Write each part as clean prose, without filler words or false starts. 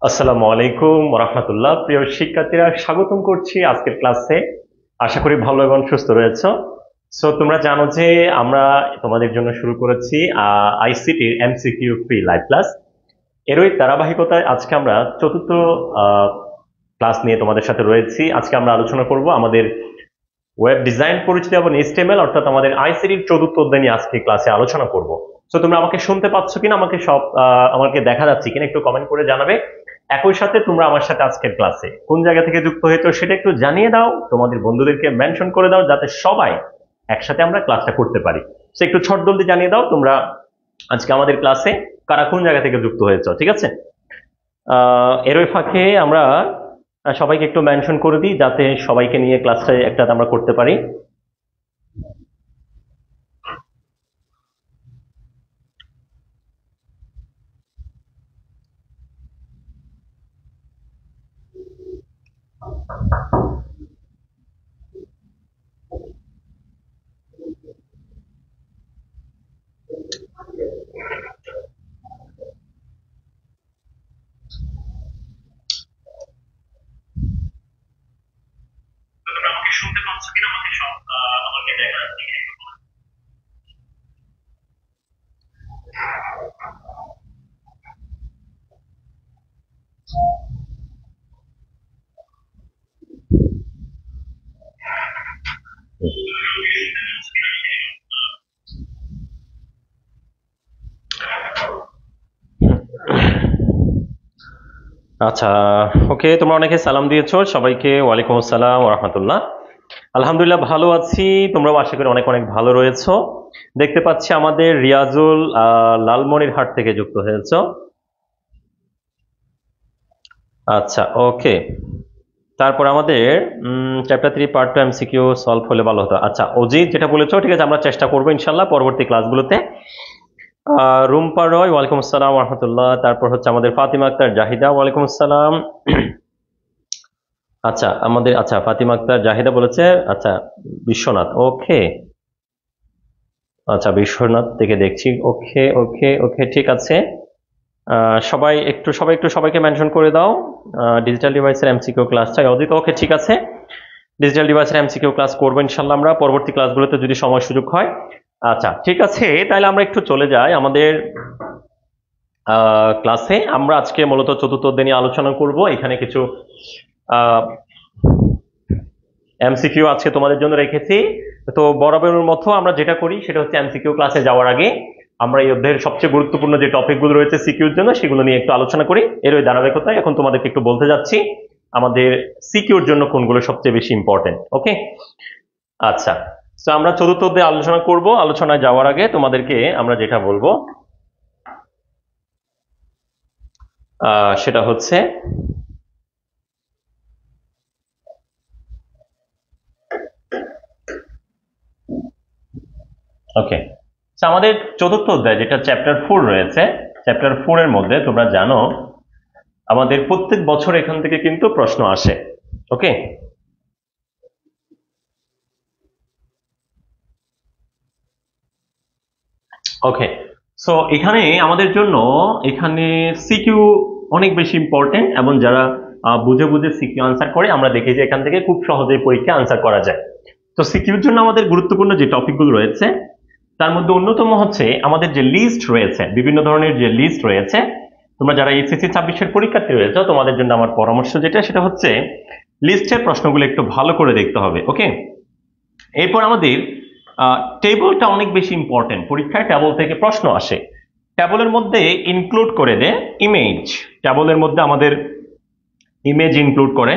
আসসালামু আলাইকুম রাহমাতুল্লাহ। প্রিয় শিক্ষার্থীরা, স্বাগতম করছি আজকের ক্লাসে। আশা করি ভালো এবং সুস্থ রয়েছো। সো তোমরা জানো যে আমরা তোমাদের জন্য শুরু করেছি আইসিটির এমসিকিউ ফ্রি লাইভ ক্লাস। এরই ধারাবাহিকতায় আজকে আমরা চতুর্থ ক্লাস নিয়ে তোমাদের সাথে রয়েছি। আজকে আমরা আলোচনা করব আমাদের ওয়েব ডিজাইন পরিচিতি এবং এইচটিএমএল, অর্থাৎ আমাদের আইসিটির চতুর্থ অধ্যায় নিয়ে আজকে ক্লাসে আলোচনা করব। সো তোমরা আমাকে শুনতে পাচ্ছ কিনা, আমাকে দেখা যাচ্ছে কিনা একটু কমেন্ট করে জানাবে। একই সাথে তোমরা আমার সাথে আজকের ক্লাসে কোন জায়গা থেকে যুক্ত হয়েছো সেটা একটু জানিয়ে দাও, তোমাদের বন্ধুদেরকে মেনশন করে দাও, যাতে সবাই একসাথে আমরা ক্লাসটা করতে পারি। সো একটু ছটজলদি জানিয়ে দাও তোমরা আজকে আমাদের ক্লাসে কারা কোন জায়গা থেকে যুক্ত হয়েছো, ঠিক আছে? এরই ফাঁকে আমরা সবাইকে একটু মেনশন করে দিই, যাতে সবাইকে নিয়ে ক্লাসটা একটা আমরা করতে পারি। আমাকে শুনতে পাচ্ছ কিনা, আমাকে দেখা যাচ্ছে কিনা একটু বলো। আচ্ছা, ওকে, তোমরা অনেকে সালাম দিয়েছো, সবাইকে ওয়ালাইকুম আসসালাম ওয়া রাহমাতুল্লাহ। আলহামদুলিল্লাহ ভালো আছি, তোমরাও আশা করি অনেক অনেক ভালো রয়েছো। দেখতে পাচ্ছি আমাদের রিয়াজুল লালমনিরহাট থেকে যুক্ত হয়েছো। আচ্ছা, ওকে। তারপর আমাদের চ্যাপ্টার 3 পার্ট 2 এমসিকিউ সলভ হলে ভালো হতো। আচ্ছা, অজিত যেটা বলেছো ঠিক আছে, আমরা চেষ্টা করবো ইনশাল্লাহ পরবর্তী ক্লাসগুলোতে। রুম্পা রয়, ওয়ালাইকুম আসসালাম ওয়া রাহমাতুল্লাহ। তারপর হচ্ছে আমাদের ফাতিমা আক্তার জাহিদা, ওয়ালাইকুম আসসালাম। আচ্ছা ফাতিমা আক্তার জাহিদা বলেছে আচ্ছা বিশ্বনাথ, ওকে। আচ্ছা, বিশ্বনাথ থেকে দেখছি, ওকে ওকে ওকে, ঠিক আছে। সবাইকে মেনশন করে দাও ডিজিটাল ডিভাইসের এমসিকিউ ক্লাসটা। অদিত, ওকে, ঠিক আছে। ডিজিটাল ডিভাইসের এমসিকিউ ক্লাস করবো ইনশাল্লাহ আমরা পরবর্তী ক্লাসগুলোতে যদি সময় সুযোগ হয়। আচ্ছা, ঠিক আছে, তাহলে আমরা একটু চলে যাই আমাদের ক্লাসে। আমরা আজকে মূলত চতুর্থ অধ্যায় নিয়ে আলোচনা করব। এখানে কিছু এমসিকিউ আজকে তোমাদের জন্য রেখেছি। তো বরাবরের মতো আমরা যেটা করি সেটা হচ্ছে এমসিকিউ ক্লাসে যাওয়ার আগে আমরা এই অধ্যায়ের সবচেয়ে গুরুত্বপূর্ণ যে টপিকগুলো রয়েছে সিকিউর জন্য সেগুলো নিয়ে একটু আলোচনা করি। এর ওই ধারাবাহিকতায় এখন তোমাদেরকে একটু বলতে যাচ্ছি আমাদের সিকিউর জন্য কোনগুলো সবচেয়ে বেশি ইম্পর্টেন্ট। ওকে, আচ্ছা। তো আমরা চতুর্থ অধ্যায়ে আলোচনা করব। আলোচনায় যাওয়ার আগে তোমাদেরকে আমরা যেটা বলবো সেটা হচ্ছে ওকে, আমাদের চতুর্থ অধ্যায় যেটা চ্যাপ্টার 4 রয়েছে, চ্যাপ্টার 4 এর মধ্যে তোমরা জানো আমাদের প্রত্যেক বছর এখান থেকে কিন্তু প্রশ্ন আসে। ওকে, ওকে। সো এখানে আমাদের জন্য এখানে সিকিউ অনেক বেশি ইম্পর্টেন্ট, এবং যারা বুঝে বুঝে সিকিউ আনসার করে আমরা দেখি যে এখান থেকে খুব সহজেই পরীক্ষা আনসার করা যায়। তো সিকিউর জন্য আমাদের গুরুত্বপূর্ণ যে টপিকগুলো রয়েছে তার মধ্যে অন্যতম হচ্ছে আমাদের যে লিস্ট রয়েছে, বিভিন্ন ধরনের যে লিস্ট রয়েছে। তোমরা যারা এইচএসসি 26-এর পরীক্ষার্থী রয়েছে তোমাদের জন্য আমার পরামর্শ যেটা সেটা হচ্ছে লিস্টের প্রশ্নগুলো একটু ভালো করে দেখতে হবে। ওকে, এরপর আমাদের টেবলটা অনেক বেশি ইম্পর্টেন্ট। পরীক্ষায় টেবল থেকে প্রশ্ন আসে, টেবলের মধ্যে ইনক্লুড করে দেয় ইমেজ, টেবলের মধ্যে আমাদের ইমেজ ইনক্লুড করে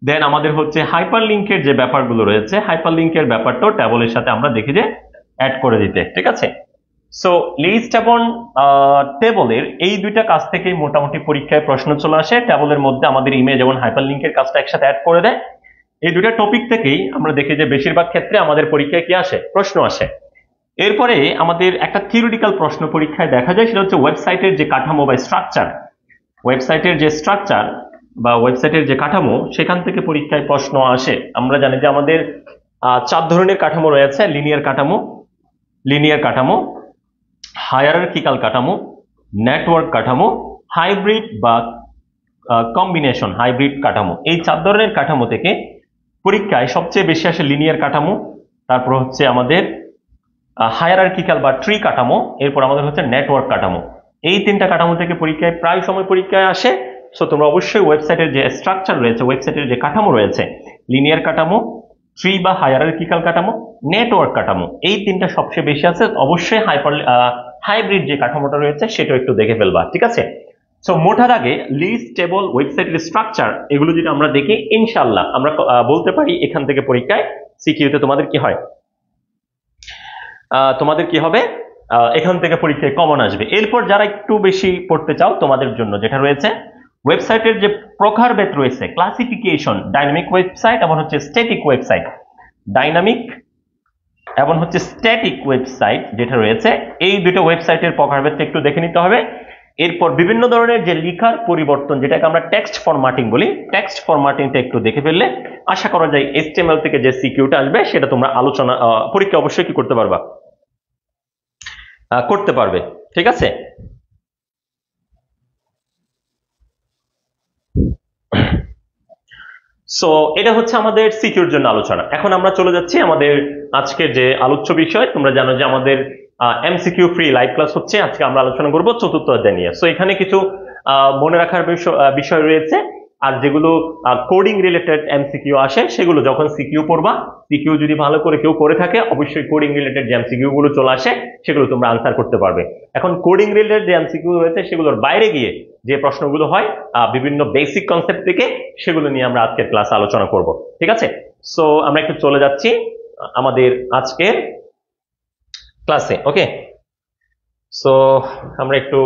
দেন আমাদের হচ্ছে হাইপার লিঙ্কের যে ব্যাপারগুলো রয়েছে, হাইপার লিঙ্কের ব্যাপারটাও টেবলের সাথে আমরা দেখি যে অ্যাড করে দিতে, ঠিক আছে? সো লিস্ট এবং টেবলের এই দুইটা কাজ থেকে মোটামুটি পরীক্ষায় প্রশ্ন চলে আসে। টেবলের মধ্যে আমাদের ইমেজ এবং হাইপারলিংকের কাজটা একসাথে অ্যাড করে দেয়। এই দুইটা টপিক থেকেই আমরা দেখি যে বেশিরভাগ ক্ষেত্রে আমাদের পরীক্ষায় কি আসে, প্রশ্ন আসে। এরপরে আমাদের একটা থিওরিটিক্যাল প্রশ্ন পরীক্ষায় দেখা যায়, সেটা হচ্ছে ওয়েবসাইটের যে কাঠামো বা স্ট্রাকচার, ওয়েবসাইটের যে স্ট্রাকচার বা ওয়েবসাইটের যে কাঠামো, সেখান থেকে পরীক্ষায় প্রশ্ন আসে। আমরা জানি যে আমাদের 4 ধরনের কাঠামো রয়েছে: লিনিয়ার কাঠামো, হায়ারার্কিক্যাল কাঠামো, নেটওয়ার্ক কাঠামো, হাইব্রিড বা কম্বিনেশন হাইব্রিড কাঠামো। এই 4 ধরনের কাঠামো থেকে পরীক্ষায় সবচেয়ে বেশি আসে লিনিয়ার কাঠামো, তারপর হচ্ছে আমাদের হায়ারার্কিক্যাল বা ট্রি কাঠামো, এরপর আমাদের হচ্ছে নেটওয়ার্ক কাঠামো। এই 3টা কাঠামো থেকে পরীক্ষায় প্রায় সময় পরীক্ষায় আসে। সো তোমরা অবশ্যই ওয়েবসাইটের যে স্ট্রাকচার রয়েছে, ওয়েবসাইটের যে কাঠামো রয়েছে, লিনিয়ার কাঠামো, ট্রি বা হায়ারার্কিক্যাল কাঠামো, নেটওয়ার্ক কাঠামো, এই 3টা সবচেয়ে বেশি আছে। অবশ্যই হাইব্রিড যে কাঠামোটা রয়েছে সেটা একটু দেখে ফেলবা, ঠিক আছে? সো মোটা দাগে লিস্ট, টেবল, ওয়েবসাইটের স্ট্রাকচার, এগুলো যদি আমরা দেখি, ইনশাআল্লাহ আমরা বলতে পারি এখান থেকে পরীক্ষায় সিকিউতে তোমাদের কি হয়, এখান থেকে পরীক্ষায় কমন আসবে। এরপর যারা একটু বেশি পড়তে চাও, তোমাদের জন্য যেটা রয়েছে ওয়েবসাইটের যে প্রকারভেদ রয়েছে, ক্লাসিফিকেশন, ডাইনামিক ওয়েবসাইট এবং হচ্ছে স্ট্যাটিক ওয়েবসাইট, ডাইনামিক এবং হচ্ছে স্ট্যাটিক ওয়েবসাইট যেটা রয়েছে, এই দুটো ওয়েবসাইটের প্রকারভেদটা একটু দেখে নিতে হবে। এরপর বিভিন্ন ধরনের যে লেখার পরিবর্তন, যেটাকে আমরা টেক্সট ফরম্যাটিং বলি, টেক্সট ফরম্যাটিংটা একটু দেখে ফেললে আশা করা যায় HTML থেকে যে সিকিউটা আসবে সেটা তোমরা পরীক্ষা অবশ্যই কি করতে পারবা, করতে পারবে, ঠিক আছে? সো এটা হচ্ছে আমাদের সিকিউর জন্য আলোচনা। এখন আমরা চলে যাচ্ছি আমাদের আজকের যে আলোচ্য বিষয়। তোমরা জানো যে আমাদের MCQ ফ্রি লাইভ ক্লাস হচ্ছে। আজকে আমরা আলোচনা করব চতুর্থ অধ্যায় নিয়ে। সো এখানে কিছু মনে রাখার বিষয় রয়েছে, আর যেগুলো কোডিং রিলেটেড MCQ আসে সেগুলো যখন সিকিউ পড়বা, সিকিউ যদি ভালো করে কেউ করে থাকে, অবশ্যই কোডিং রিলেটেড যে MCQ গুলো চলে আসে সেগুলো তোমরা আনসার করতে পারবে। এখন কোডিং রিলেটেড যে MCQ রয়েছে সেগুলোর বাইরে গিয়ে যে প্রশ্নগুলো হয় বিভিন্ন বেসিক কনসেপ্ট থেকে, সেগুলো নিয়ে আমরা আজকের ক্লাস আলোচনা করব, ঠিক আছে? সো আমরা একটু চলে যাচ্ছি আমাদের আজকের ক্লাসে। ওকে, সো আমরা একটু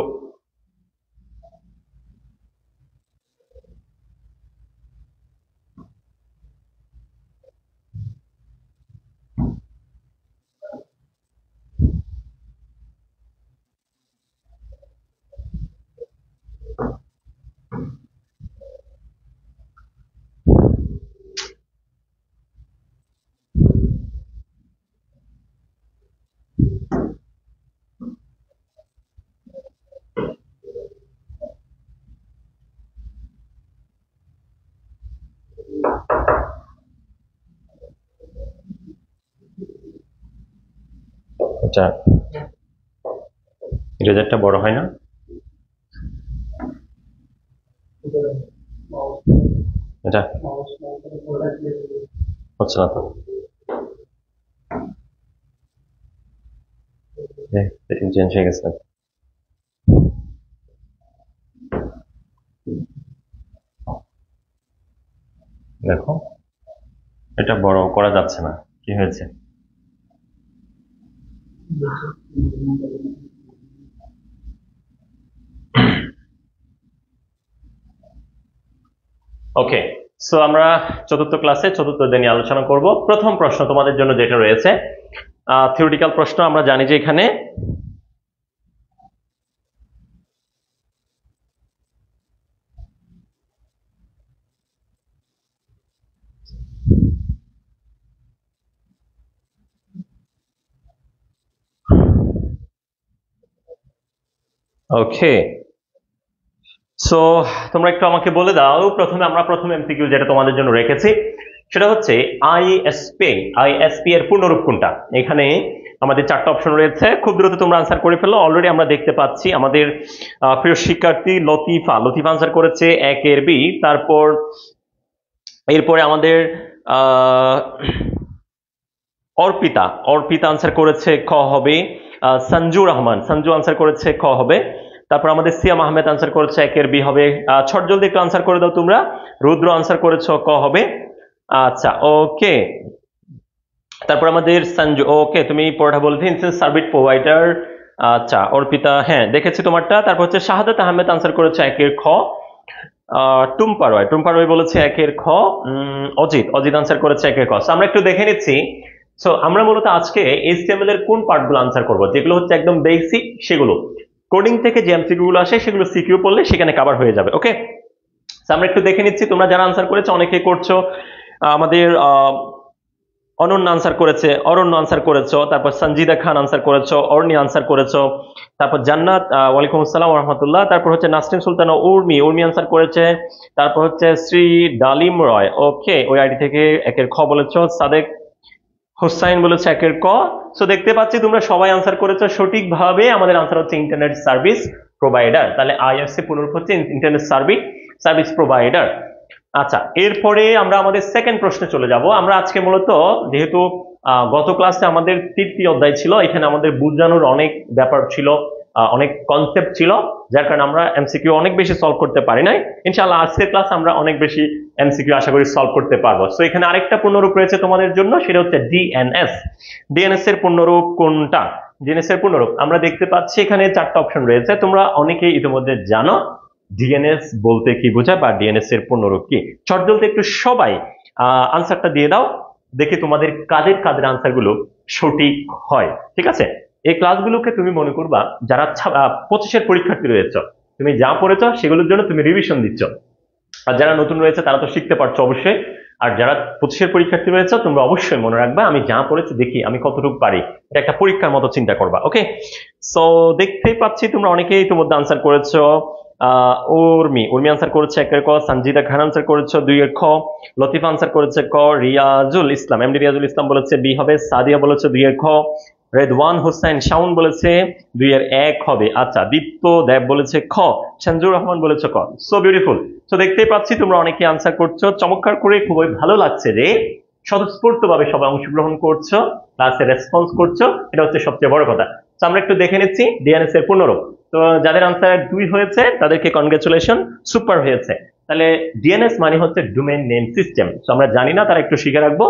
রেজাল্টটা বড় হয় না, এটা হচ্ছে না তো, সেটিং চেঞ্জ হয়ে গেছে। দেখো এটা বড় করা যাচ্ছে না, কি হয়েছে? ওকে, সো আমরা চতুর্থ ক্লাসে চতুর্থ অধ্যায় নিয়ে আলোচনা করব। প্রথম প্রশ্ন তোমাদের জন্য যেটা রয়েছে থিওরিটিক্যাল প্রশ্ন। আমরা জানি যে এখানে ওকে, সো তোমরা একটু আমাকে বলে দাও, আমরা প্রথম এমসিকিউ যেটা তোমাদের জন্য রেখেছি সেটা হচ্ছে আইএসপি এর পূর্ণরূপ কোনটা। এখানে আমাদের 4টা অপশন রয়েছে, খুব দ্রুত তোমরা আনসার করে ফেলো। অলরেডি আমরা দেখতে পাচ্ছি আমাদের প্রিয় শিক্ষার্থী লতিফা আনসার করেছে 1 এর বি। তারপর এরপরে আমাদের অর্পিতা আনসার করেছে খ হবে। সঞ্জু আনসার করেছে খ হবে। তারপর আমাদের সিয়াম আহমেদ আনসার করেছে 1 এর বি হবে। জলদি একটু আনসার করে দাও তোমরা। রুদ্র আনসার করেছো ক হবে। আচ্ছা, ওকে। তারপর আমাদের সঞ্জু, ওকে, তুমি পড়া বলতে সার্ভিস প্রোভাইডার আচ্ছা অর্পিতা, হ্যাঁ দেখেছি তোমারটা। তারপর হচ্ছে শাহাদাত আহমেদ আনসার করেছে একের খ। টুম্পা রয় বলেছে একের খ। অজিত অজিত আনসার করেছে একের খ। So, আমরা একটু দেখে নিচ্ছি। সো আমরা মূলত আজকে এইচটিএমএল এর কোন পার্টগুলো আনসার করব, যেগুলো হচ্ছে একদম বেসিক সেগুলো। কোডিং থেকে যে এমসিকিউ গুলো আসে সেগুলো সিকিউ পড়লে সেখানে কভার হয়ে যাবে। ওকে, আমরা একটু দেখে নিচ্ছি। তোমরা যারা আনসার করেছো অনেকেই করছো। আমাদের অনন্য আনসার করেছে, অরণ্য আনসার করেছো, তারপর সঞ্জিদা খান আনসার করেছো, অর্ণি আনসার করেছো, তারপর জান্নাত, ওয়ালাইকুম আসসালাম রহমতুল্লাহ। তারপর হচ্ছে নাসরিন সুলতানা উর্মি উর্মি আনসার করেছে। তারপর হচ্ছে শ্রী ডালিম রয়, ওকে ওই আইডি থেকে একের খ বলেছো। সাদেক হোসাইন বলেছে একের ক। সো দেখতে পাচ্ছি তোমরা সবাই আনসার করেছো সঠিকভাবে। আমাদের আনসার হচ্ছে ইন্টারনেট সার্ভিস প্রোভাইডার। তাহলে আইএসসি পুনরূপ হচ্ছে ইন্টারনেট সার্ভিস প্রোভাইডার। আচ্ছা, এরপরে আমরা আমাদের সেকেন্ড প্রশ্নে চলে যাব। আমরা আজকে মূলত যেহেতু গত ক্লাসে আমাদের তৃতীয় অধ্যায় ছিল, এখানে আমাদের বুঝানোর অনেক ব্যাপার ছিল, অনেক কনসেপ্ট ছিল, যার কারণে আমরা এমসিকিউ অনেক বেশি সলভ করতে পারি নাই। ইনশাআল্লাহ আজকের ক্লাস আমরা অনেক বেশি এমসিকিউ আশা করি সলভ করতে পারবো। সো এখানে আরেকটা পূর্ণরূপ রয়েছে তোমাদের জন্য, সেটা হচ্ছে ডিএনএস। ডিএনএস এর পূর্ণরূপ কোনটা? ডিএনএস এর পূর্ণরূপ আমরা দেখতে পাচ্ছি এখানে চারটা অপশন রয়েছে। তোমরা অনেকেই ইতিমধ্যে জানো ডিএনএস বলতে কি বোঝায় বা ডিএনএস এর পূর্ণরূপ কি। চটজলদি একটু সবাই আনসারটা দিয়ে দাও, দেখি তোমাদের কাদের কাদের আনসার গুলো সঠিক হয়। ঠিক আছে, এই ক্লাসগুলোকে তুমি মনে করবা যারা 25-এর পরীক্ষার্থী রয়েছে, তুমি যা পড়েছো সেগুলোর জন্য তুমি রিভিশন দিচ্ছ। আর যারা নতুন রয়েছে তারা তো শিখতে পারছো অবশ্যই। আর যারা 25-এর পরীক্ষার্থী রয়েছে তোমরা অবশ্যই মনে রাখবা আমি যা পড়েছি দেখি আমি কতটুকু পারি, এটা একটা পরীক্ষার মতো চিন্তা করবা। ওকে, সো দেখতেই পাচ্ছি তোমরা অনেকেই ইতিমধ্যে আনসার করেছো। উর্মি আনসার করেছে একের ক। সঞ্জিদা খান আনসার করেছো দুইয়ের খ। লতিফা আনসার করেছে ক। রিয়াজুল ইসলাম এমডি রিয়াজুল ইসলাম বলেছে বি হবে। সাদিয়া বলেছে দুইয়ের খ। রেদওয়ান হোসেন শাওন বলেছে দুইয়ের এক হবে। আচ্ছা, দীপ্ত দেব বলেছে খ। সঞ্জুর রহমান বলেছে ক। So beautiful. তো দেখতেই পাচ্ছি তোমরা অনেকে আনসার করছো চমৎকার করে, খুবই ভালো লাগছে যে স্বতঃস্ফূর্ত ভাবে সবাই অংশগ্রহণ করছো, ক্লাসে রেসপন্স করছো, এটা হচ্ছে সবচেয়ে বড় কথা। তো আমরা একটু দেখে নিচ্ছি ডিএনএস এর পূর্ণরূপ। তো যাদের আনসার 2 হয়েছে তাদেরকে কনগ্রাচুলেশন, সুপার হয়েছে। তাহলে ডিএনএস মানে হচ্ছে ডোমেইন নেম সিস্টেম। তো আমরা জানি না, তারা একটু শিখে রাখবো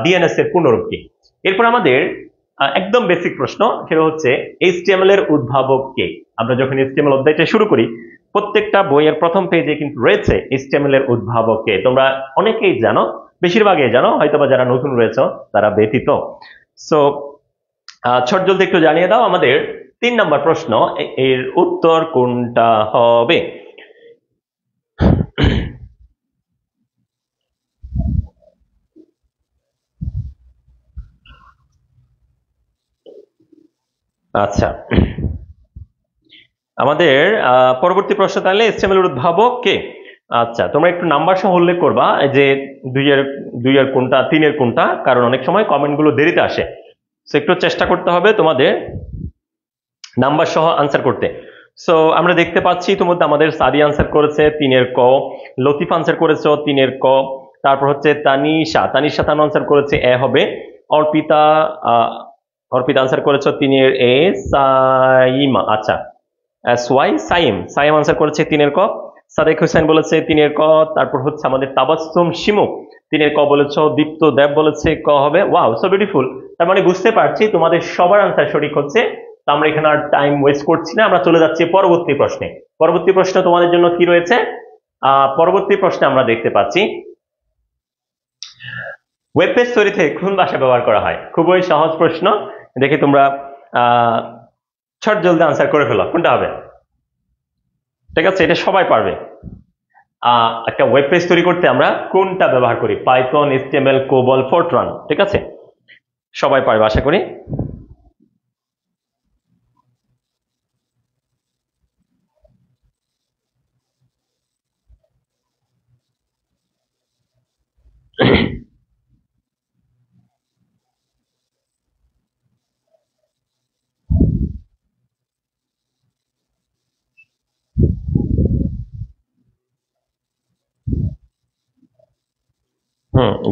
ডিএনএস এর পূর্ণরূপ কি। এরপর আমাদের একদম বেসিক প্রশ্ন, সেটা হচ্ছে এইচটিএমএল এর উদ্ভাবক কে। আমরা যখন এইচটিএমএল অধ্যায়টা শুরু করি প্রত্যেকটা বইয়ের প্রথম পেজে কিন্তু রয়েছে এইচটিএমএল এর উদ্ভাবক কে। তোমরা অনেকেই জানো, বেশিরভাগই জানো, হয়তোবা যারা নতুন রয়েছে তারা ব্যতীত। সো জলদি একটু জানিয়ে দাও আমাদের 3 নম্বর প্রশ্ন, এর উত্তর কোনটা হবে? আচ্ছা, আমাদের পরবর্তী প্রশ্ন তাহলে এইচটিএমএল এর উদ্ভাবক কে। আচ্ছা, তোমরা একটু নাম্বার সহ উল্লেখ করবা যে 2 এর কোনটা, 3 এর কোনটা, কারণ অনেক সময় কমেন্ট গুলো দেরিতে আসে। সো একটু চেষ্টা করতে হবে তোমাদের নাম্বার সহ আনসার করতে। সো আমরা দেখতে পাচ্ছি ইতিমধ্যে আমাদের সাদি আনসার করেছে 3 এর ক। লতিফ আনসার করেছে 3 এর ক। তারপর হচ্ছে তানিশা তানু আনসার করেছে এ হবে। অর্পিতা আনসার করেছে 3 এর এ। সাইমা, আচ্ছা সাইম আনসার করেছে 3 এর ক। সাদেক হোসেন বলেছে 3 এর ক। তারপর হচ্ছে আমাদের তাবাসসুম শিমুক 3 এর ক বলেছ। দীপ্ত দেব বলেছে ক হবে। Wow, so beautiful. তার মানে বুঝতে পারছি তোমাদের সবার আনসার সঠিক হচ্ছে। তো আমরা এখানে আর টাইম ওয়েস্ট করছি না, আমরা চলে যাচ্ছি পরবর্তী প্রশ্নে। পরবর্তী প্রশ্ন তোমাদের জন্য কি রয়েছে? পরবর্তী প্রশ্নে আমরা দেখতে পাচ্ছি ওয়েব পেজ তৈরিতে কোন ভাষা ব্যবহার করা হয়। খুবই সহজ প্রশ্ন, দেখি তোমরা জলদি আনসার করে ফেলো, কোনটা হবে? ঠিক আছে, এটা সবাই পারবে। একটা ওয়েব পেজ তৈরি করতে আমরা কোনটা ব্যবহার করি? Python, HTML, COBOL, Fortran. ঠিক আছে, সবাই পারবে আশা করি।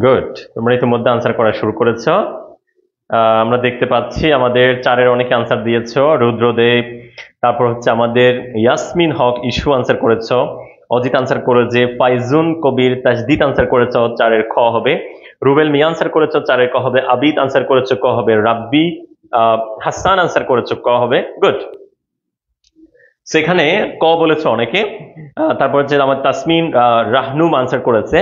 গুড, তোমরা ইতিমধ্যে আনসার করা শুরু করেছ। আমরা দেখতে পাচ্ছি আমাদের 4-এর অনেকে আনসার দিয়েছ। রুদ্রদেব, তারপর হচ্ছে আমাদের ইয়াসমিন হক ইস্যু আনসার করেছ। অজিত আনসার করেছে। ফাইজুন কবির তাজদিদ আনসার করেছ 4-এর খ হবে। রুবেল মিয়া আনসার করেছ 4-এর ক হবে। আবিদ আনসার করেছ ক হবে। রাব্বি হাসান আনসার করেছো ক হবে, গুড। সেখানে ক বলেছে অনেকে। তারপর হচ্ছে আমার তাসমিন রাহনুম আনসার করেছে,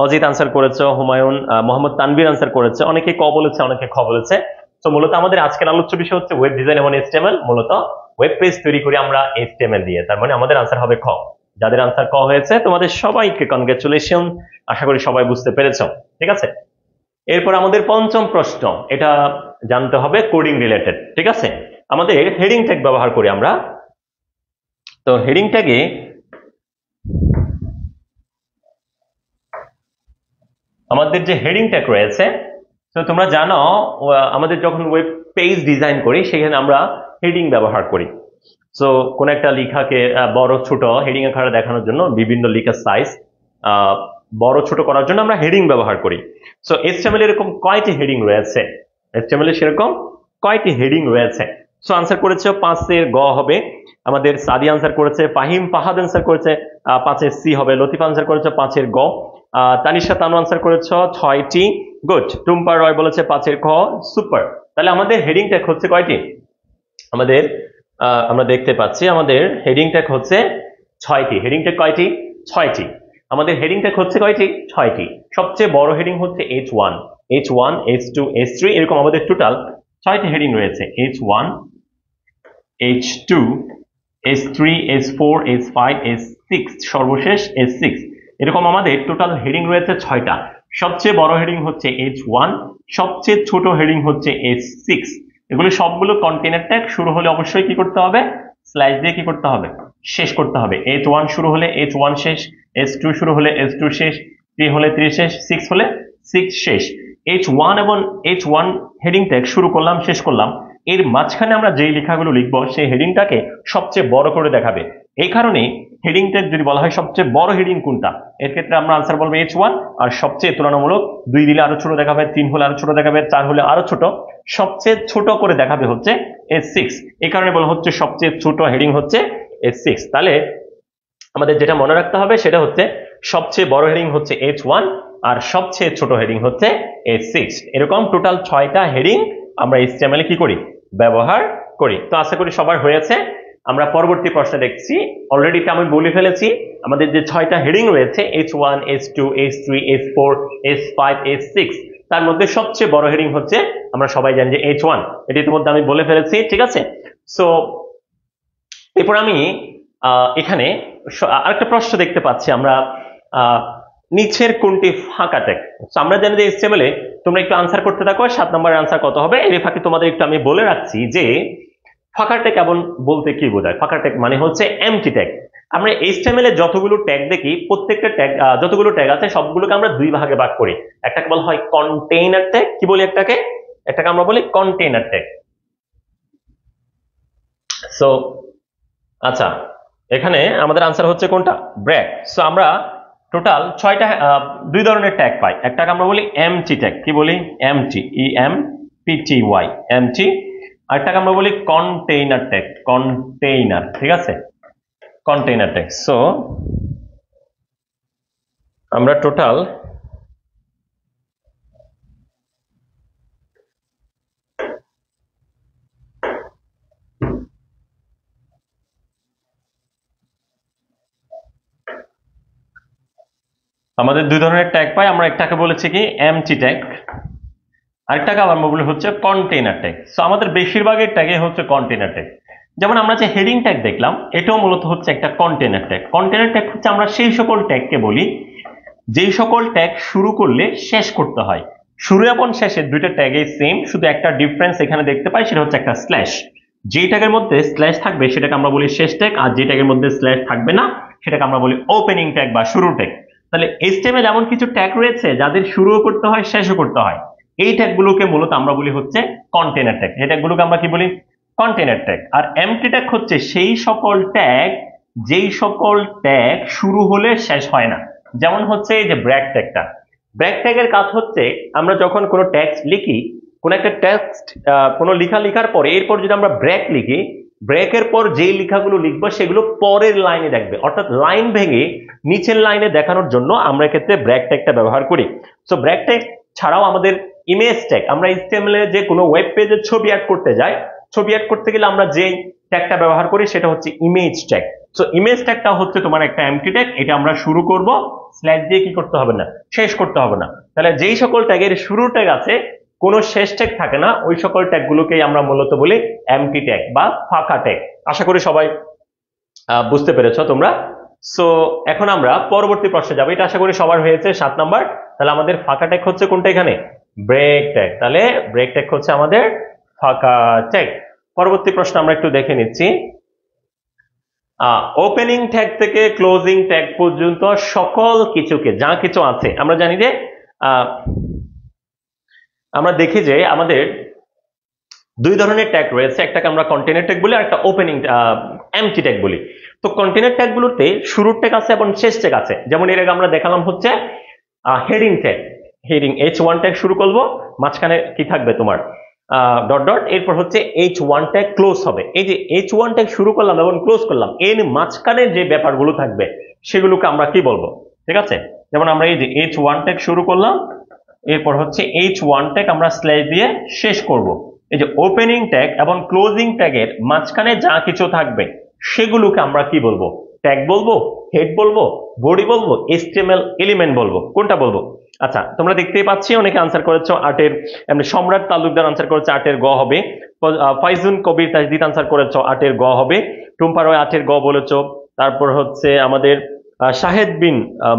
অজিত আনসার করেছে, হুমায়ুন মোহাম্মদ তানভীর আনসার করেছে, অনেকে ক বলেছে অনেকে খ বলেছে। তো মূলত আমাদের আজকের আলোচ্য বিষয় হচ্ছে ওয়েব ডিজাইন এবং এইচটিএমএল। মূলত ওয়েব পেজ তৈরি করি আমরা এইচটিএমএল দিয়ে, তার মানে আমাদের আনসার হবে খ। যাদের আনসার ক হয়েছে তোমাদের সবাইকে কনগ্রাচুলেশন, আশা করি সবাই বুঝতে পেরেছ, ঠিক আছে। এরপর আমাদের পঞ্চম প্রশ্ন, এটা জানতে হবে কোডিং রিলেটেড, ঠিক আছে। আমাদের হেডিং ট্যাগ ব্যবহার করি আমরা। তো হেডিং ট্যাগে আমাদের যে হেডিং ট্যাগ রয়েছে, তো তোমরা জানো আমাদের যখন ওয়েব পেজ ডিজাইন করি সেখানে আমরা হেডিং ব্যবহার করি। সো কোন একটা লেখাকে বড় ছোট হেডিং আকারে দেখানোর জন্য বিভিন্ন লেখার সাইজ বড় ছোট করার জন্য আমরা হেডিং ব্যবহার করি। সো এইচটিএমএল এরকম কয়টি হেডিং রয়েছে, এইচটিএমএল এর সেরকম কয়টি হেডিং রয়েছে? সো আনসার করেছে 5 এর গ হবে, আমাদের সাদি আনসার করেছে, ফাহিম ফাহাদ আনসার করেছে 5 এর সি হবে, লতিফ আনসার করেছে 5 এর গ, তানিশা তানু আনসার করেছে 6টি, গুড। টুম্পা রয় বলেছে 5 এর খ, সুপার। তাহলে আমাদের হেডিং ট্যাগ হচ্ছে কয়টি? আমাদের আমরা দেখতে পাচ্ছি আমাদের হেডিং ট্যাগ হচ্ছে 6টি। হেডিং ট্যাগ কয়টি? 6টি। আমাদের হেডিং ট্যাগ হচ্ছে কয়টি? 6টি। সবচেয়ে বড় হেডিং হচ্ছে H1, H1, H2, H3, এরকম আমাদের টোটাল 6টি হেডিং রয়েছে। H1, H2, H3, H4, H5, H6, সর্বশেষ H6, এরকম আমাদের টোটাল হেডিং রয়েছে 6টা। সবচেয়ে বড় হেডিং হচ্ছে H1, সবচেয়ে ছোট হেডিং হচ্ছে H6। এগুলো সবগুলো কন্টেইনার ট্যাগ। শুরু হলে অবশ্যই কি করতে হবে? স্ল্যাশ দিয়ে কি করতে হবে? শেষ করতে হবে। H1 শুরু হলে H1 শেষ, H2 শুরু হলে H2 শেষ, 3 হলে 3 শেষ, 6 হলে 6 শেষ। H1 এবং H1 হেডিং ট্যাগ শুরু করলাম শেষ করলাম, এর মাঝখানে আমরা যেই লেখাগুলো লিখবো সেই হেডিংটাকে সবচেয়ে বড় করে দেখাবে। এই কারণে হেডিং ট্যাগ যদি বলা হয় সবচেয়ে বড় হেডিং কোনটা, এর ক্ষেত্রে আমরা আনসার বলবো H1। আর সবচেয়ে তুলনামূলক 2 দিলে আরো ছোট দেখাবে, 3 হলে আরো ছোট দেখাবে, 4 হলে আরো ছোট, সবচেয়ে ছোট করে দেখাবে হচ্ছে H6। এই কারণে বলা হচ্ছে সবচেয়ে ছোট হেডিং হচ্ছে H6। তাহলে আমাদের যেটা মনে রাখতে হবে সেটা হচ্ছে সবচেয়ে বড় হেডিং হচ্ছে H1 আর সবচেয়ে ছোট হেডিং হচ্ছে H6। এরকম টোটাল 6টা হেডিং আমরা এইচটিএমএল এ কি করি? ব্যবহার করি। তো আশা করি সবার হয়েছে। আমরা পরবর্তী প্রশ্নে দেখছি, অলরেডি আমি বলে ফেলেছি আমাদের যে 6টা হেডিং রয়েছে H1, H2, H3, H4, H5, H6, তার মধ্যে সবচেয়ে বড় হেডিং হচ্ছে আমরা সবাই জানি যে H1, এটি ইতিমধ্যে আমি বলে ফেলেছি, ঠিক আছে। সো এরপর আমি এখানে আরেকটা প্রশ্ন দেখতে পাচ্ছি আমরা, নিচের কোনটি ফাঁকা ট্যাগ? আমরা জানি যে এইচটিএমএল এ তোমরা একটু আনসার করতে থাকো, 7 নম্বরের আনসার কত হবে। এর ফাঁকে তোমাদের একটু আমি বলে রাখছি যে ফাঁকা ট্যাগ এমন বলতে কি বোঝায়। ফাঁকা ট্যাগ মানে হচ্ছে এমটি ট্যাগ। আমরা এইচটিএমএল এ যতগুলো ট্যাগ দেখি, প্রত্যেকটা ট্যাগ যতগুলো ট্যাগ আছে সবগুলোকে আমরা দুই ভাগে ভাগ করি। একটাকে বলা হয় কন্টেইনার ট্যাগ, কি বলি একটাকে আমরা বলি কন্টেইনার ট্যাগ। সো আচ্ছা, এখানে আমাদের আনসার হচ্ছে কোনটা? ব্র্যাক। সো আমরা টোটাল 6টা 2 ধরনের ট্যাগ পাই। একটাকে আমরা বলি এমটি ট্যাগ, কি বলি? MT, EMPTY, MT. আরেকটাকে আমরা বলি কন্টেইনার ট্যাগ, কন্টেইনার, ঠিক আছে, কন্টেইনার ট্যাগ। সো আমরা টোটাল আমাদের 2 ধরনের ট্যাগ পাই। আমরা একটাকে বলেছি কি এমটি ট্যাগ, আরেকটাকে আবার আমরা বলি হচ্ছে কন্টেইনার ট্যাগ। সো আমাদের বেশিরভাগের ট্যাগে হচ্ছে কন্টেইনার ট্যাগ। যেমন আমরা যে হেডিং ট্যাগ দেখলাম এটাও মূলত হচ্ছে একটা কন্টেইনার ট্যাগ। কন্টেইনার ট্যাগ হচ্ছে আমরা সেই সকল ট্যাগকে বলি যেই সকল ট্যাগ শুরু করলে শেষ করতে হয়। শুরু এবং শেষে দুইটা ট্যাগে সেম, শুধু একটা ডিফারেন্স এখানে দেখতে পাই, সেটা হচ্ছে একটা স্ল্যাশ। যে ট্যাগের মধ্যে স্ল্যাশ থাকবে সেটাকে আমরা বলি শেষ ট্যাগ, আর যে ট্যাগের মধ্যে স্ল্যাশ থাকবে না সেটাকে আমরা বলি ওপেনিং ট্যাগ বা শুরু ট্যাগ। তাহলে এইচটিএমএল এমন কিছু ট্যাগ রয়েছে যাদের শুরুও করতে হয় শেষও করতে হয়। এই ট্যাগগুলোকে মূলত আমরা বলি হচ্ছে কন্টেইনার ট্যাগ। এই ট্যাগগুলোকে আমরা কি বলি? Container tag. আর এমটি ট্যাগ হচ্ছে সেই সকল ট্যাগ যেই সকল ট্যাগ শুরু হলে শেষ হয় না। যেমন হচ্ছে এই যে ব্র্যাক ট্যাগটা, ব্র্যাক ট্যাগের কাজ হচ্ছে আমরা যখন কোনো টেক্সট লিখি, কোন একটা টেক্সট কোনো লেখা লেখার পরে এরপর যদি আমরা ব্র্যাক লিখি, ব্র্যাকের পর যেই লেখাগুলো লিখবো সেগুলো পরের লাইনে দেখবে, অর্থাৎ লাইন ভেঙে নিচের লাইনে দেখানোর জন্য আমরা ক্ষেত্রে ব্র্যাক ট্যাগটা ব্যবহার করি। সো ব্র্যাক ট্যাগ ছাড়াও আমাদের ইমেজ ট্যাগ, আমরা HTML এ যে কোনো ওয়েব পেজে ছবি অ্যাড করতে যাই, ছবি অ্যাড করতে গেলে আমরা যে ট্যাগটা ব্যবহার করি সেটা হচ্ছে ইমেজ ট্যাগ। সো ইমেজ ট্যাগটা হচ্ছে তোমার একটা এমটি ট্যাগ, এটা আমরা শুরু করব, স্ল্যাশ দিয়ে কি করতে হবে না, শেষ করতে হবে না। তাহলে যেই সকল ট্যাগের শুরু ট্যাগ আছে, কোনো শেষ ট্যাগ থাকে না, ওই সকল ট্যাগগুলোকেই আমরা মূলত বলি এমটি ট্যাগ বা ফাঁকা ট্যাগ। আশা করি সবাই বুঝতে পেরেছো তোমরা। সো এখন আমরা পরবর্তী প্রশ্নে যাবো, এটা আশা করি সবার হয়েছে 7 নাম্বার। তাহলে আমাদের ফাঁকা ট্যাগ হচ্ছে কোনটা এখানে, ব্রেক ট্যাগ। তাহলে ব্রেক ট্যাগ হচ্ছে আমাদের ফাঁকা ট্যাগ। পরবর্তী প্রশ্ন আমরা একটু দেখে নিচ্ছি। ওপেনিং ট্যাগ থেকে ক্লোজিং ট্যাগ পর্যন্ত সকল কিছুকে, যা কিছু আছে, আমরা জানি যে আমরা দেখি যে আমাদের দুই ধরনের ট্যাগ রয়েছে, একটাকে আমরা কন্টেনার ট্যাগ বলি আর একটা ওপেনিং এমটি ট্যাগ বলি। তো কন্টেনার ট্যাগ গুলোতে শুরুর ট্যাগ আছে এবং শেষ ট্যাগ আছে। যেমন এর আগে আমরা দেখালাম হচ্ছে heading tag, heading H1 tag শুরু করবো, মাঝখানে কি থাকবে তোমার ডট ডট, এরপর হচ্ছে H1 ট্যাগ ক্লোজ হবে। এই যে H1 ট্যাগ শুরু করলাম এবং ক্লোজ করলাম, এর মাঝখানে যে ব্যাপারগুলো থাকবে সেগুলোকে আমরা কি বলবো, ঠিক আছে? যেমন আমরা এই যে H1 ট্যাগ শুরু করলাম, এরপর হচ্ছে H1 ট্যাগ আমরা স্ল্যাশ দিয়ে শেষ করব। এই যে ওপেনিং ট্যাগ এবং ক্লোজিং ট্যাগের মাঝখানে যা কিছু থাকবে সেগুলোকে আমরা কি বলবো, ট্যাগ বলবো, হেড বলবো, বডি বলবো, HTML এলিমেন্ট বলবো, কোনটা বলবো? আচ্ছা, তোমরা দেখতেই পাচ্ছি অনেকে আনসার করেছো আটের, এমনি সম্রাট তালুকদার আনসার করেছে আটের গ হবে, ফাইজুন কবির তাজদিদ আনসার করেছো আটের গ হবে, টুম্পা রয় আটের গ বলেছো, তারপর হচ্ছে আমাদের শাহেদ বিন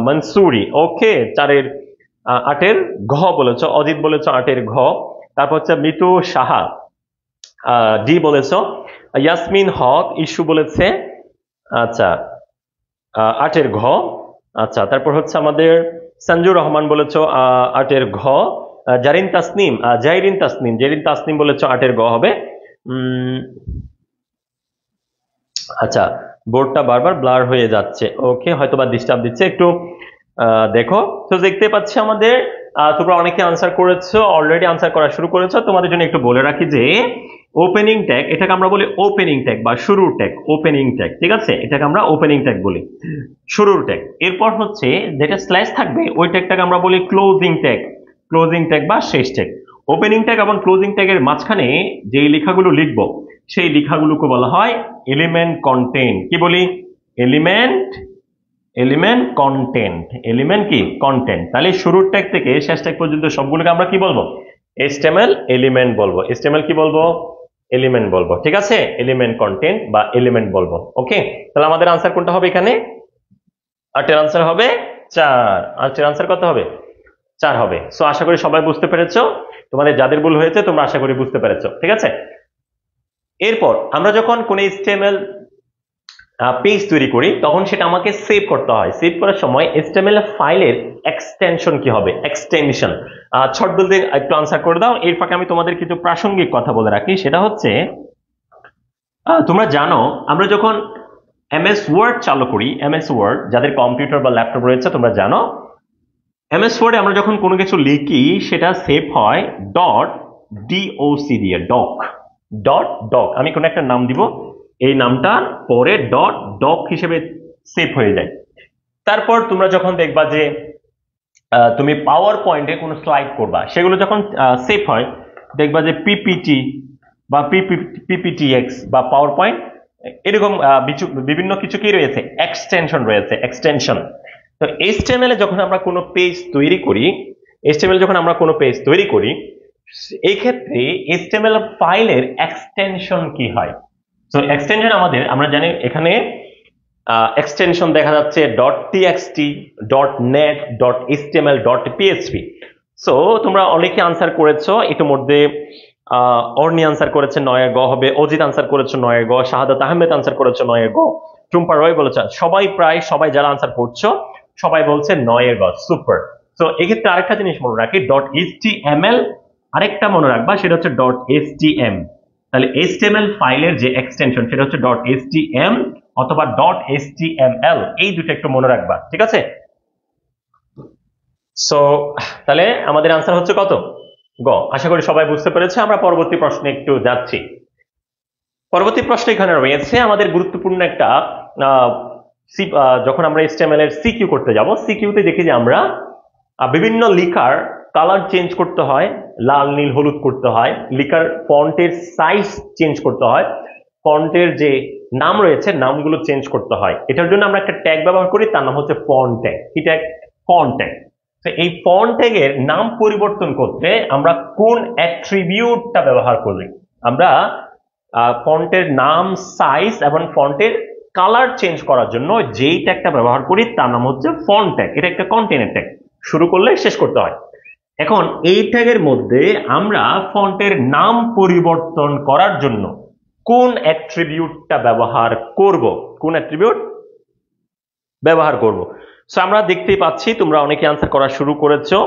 মনসুরি ওকে চারের আটের ঘ বলেছো, অজিত বলেছো আটের ঘ, তারপর হচ্ছে মিতু সাহা ডি বলেছো, ইয়াসমিন হক ইস্যু বলেছে আচ্ছা আটের ঘ। আচ্ছা, তারপর হচ্ছে আমাদের সঞ্জুর রহমান বলেছো আটের ঘ, জারিন তাসনিম জেরিন তাসনিম বলেছো আটের গ হবে। আচ্ছা, বোর্ডটা বারবার ব্লার হয়ে যাচ্ছে, ওকে, হয়তো বা ডিস্টার্ব দিচ্ছে, একটু দেখো। তো দেখতে পাচ্ছি আমাদের তোমরা অনেকে আনসার করেছো, অলরেডি আনসার করা শুরু করেছো। তোমাদের জন্য একটু বলে রাখি যে ওপেনিং ট্যাগ, এটাকে আমরা বলি ওপেনিং ট্যাগ বা শুরুর ট্যাগ, ওপেনিং ট্যাগ, ঠিক আছে? এটাকে আমরা ওপেনিং ট্যাগ বলি, শুরুর ট্যাগ। এরপর হচ্ছে যেটা স্ল্যাশ থাকবে ওই ট্যাগটাকে আমরা বলি ক্লোজিং ট্যাগ, ক্লোজিং ট্যাগ বা শেষ ট্যাগ। ওপেনিং ট্যাগ এবং ক্লোজিং ট্যাগের মাঝখানে যে লেখাগুলো লিখবো সেই লেখাগুলোকে বলা হয় এলিমেন্ট কন্টেন্ট। কি বলি? এলিমেন্ট কন্টেন্ট, এলিমেন্ট কি কন্টেন্ট। তাহলে শুরুর ট্যাগ থেকে শেষ ট্যাগ পর্যন্ত সবগুলোকে আমরা কি বলবো, HTML এলিমেন্ট বলবো। HTML কি বলবো, এলিমেন্ট বলবো, ঠিক আছে? এলিমেন্ট কন্টেন্ট বা এলিমেন্ট বলবো, ওকে। তাহলে আমাদের আনসার কোনটা হবে এখানে? আটের আনসার হবে 4। আটের আনসার কত হবে? 4 হবে। সো আশা করি সবাই বুঝতে পেরেছো, তোমাদের যাদের ভুল হয়েছে তোমরা আশা করি বুঝতে পেরেছো, ঠিক আছে? এরপর আমরা যখন কোন HTML পেজ তৈরি করি তখন সেটা আমাকে সেভ করতে হয়। সেভ করার সময় HTML ফাইলের এক্সটেনশন কি হবে, এক্সটেনশন। ছট বলতে একটু আনসার করে দাও, এর ফাঁকে আমি তোমাদের কিছু প্রাসঙ্গিক কথা বলে রাখি। সেটা হচ্ছে তোমরা জানো আমরা যখন MS ওয়ার্ড চালু করি, MS ওয়ার্ড যাদের কম্পিউটার বা ল্যাপটপ রয়েছে তোমরা জানো, MS ওয়ার্ডে আমরা যখন কোনো কিছু লিখি সেটা সেভ হয় ডট DOC দিয়ে, ডক। আমি কোনো একটা নাম দিব, এই নামটার পরে ডক হিসেবে সেভ হয়ে যায়। তারপর তোমরা যখন দেখবা যে তুমি পাওয়ার পয়েন্টে কোনো স্লাইড করবা, সেগুলো যখন সেভ হয় দেখবা যে পিপিটি বা পিপিটিএক্স বা পাওয়ার পয়েন্ট, এরকম বিভিন্ন কিছু কি রয়েছে, এক্সটেনশন রয়েছে, এক্সটেনশন। তো HTML এ যখন আমরা কোনো পেজ তৈরি করি, এই ক্ষেত্রে HTML ফাইলের এক্সটেনশন কি হয়? তো এক্সটেনশন আমরা জানি এখানে এক্সটেনশন দেখা যাচ্ছে .txt, .net, .html, .php। So তোমরা অনেকে আনসার করেছো ইতিমধ্যে। অর্নি আনসার করেছে 9 এর গ হবে, অজিত আনসার করেছো 9 এর গ, শাহাদাত আহমেদ আনসার করেছো 9 এর গ, টুম্পা রয় বলেছে, প্রায় সবাই যারা আনসার করছো সবাই বলছে 9 এর গ, সুপার। তো এক্ষেত্রে আরেকটা জিনিস মনে রাখি, .html আরেকটা মনে রাখবা, সেটা হচ্ছে .htm। তাহলে HTML ফাইলের যে এক্সটেনশন সেটা হচ্ছে .htm অথবা .html, এই দুটো একটু মনে রাখবা, ঠিক আছে? সো তাহলে আমাদের আনসার হচ্ছে কত? গ। আশা করি সবাই বুঝতে পেরেছে। আমরা পরবর্তী প্রশ্নে একটু যাচ্ছি। পরবর্তী প্রশ্ন এখানে রয়েছে আমাদের গুরুত্বপূর্ণ একটা, যখন আমরা HTML এর সিকিউ করতে যাব, সিকিউতে দেখি যে আমরা বিভিন্ন লিখার কালার চেঞ্জ করতে হয়, লাল নীল হলুদ করতে হয়, লেখার ফন্টের সাইজ চেঞ্জ করতে হয়, ফন্টের যে নাম রয়েছে নামগুলো চেঞ্জ করতে হয়, এটার জন্য আমরা একটা ট্যাগ ব্যবহার করি, তার নাম হচ্ছে ফন্ট ট্যাগ। কি ট্যাগ? Font tag. তো এই ফন্ট ট্যাগের নাম পরিবর্তন করতে আমরা কোন অ্যাট্রিবিউটটা ব্যবহার করি? আমরা ফন্টের নাম, সাইজ এবং ফন্টের কালার চেঞ্জ করার জন্য যেই ট্যাগটা ব্যবহার করি তার নাম হচ্ছে ফন্ট ট্যাগ। এটা একটা কন্টেইনার ট্যাগ, শুরু করলে শেষ করতে হয়। এখন এই ট্যাগের মধ্যে আমরা ফন্টের নাম পরিবর্তন করার জন্য কোন অ্যাট্রিবিউটটা ব্যবহার করব? কোন অ্যাট্রিবিউট ব্যবহার করব? সো আমরা দেখতেই পাচ্ছি তোমরা অনেকে আনসার করা শুরু করেছো।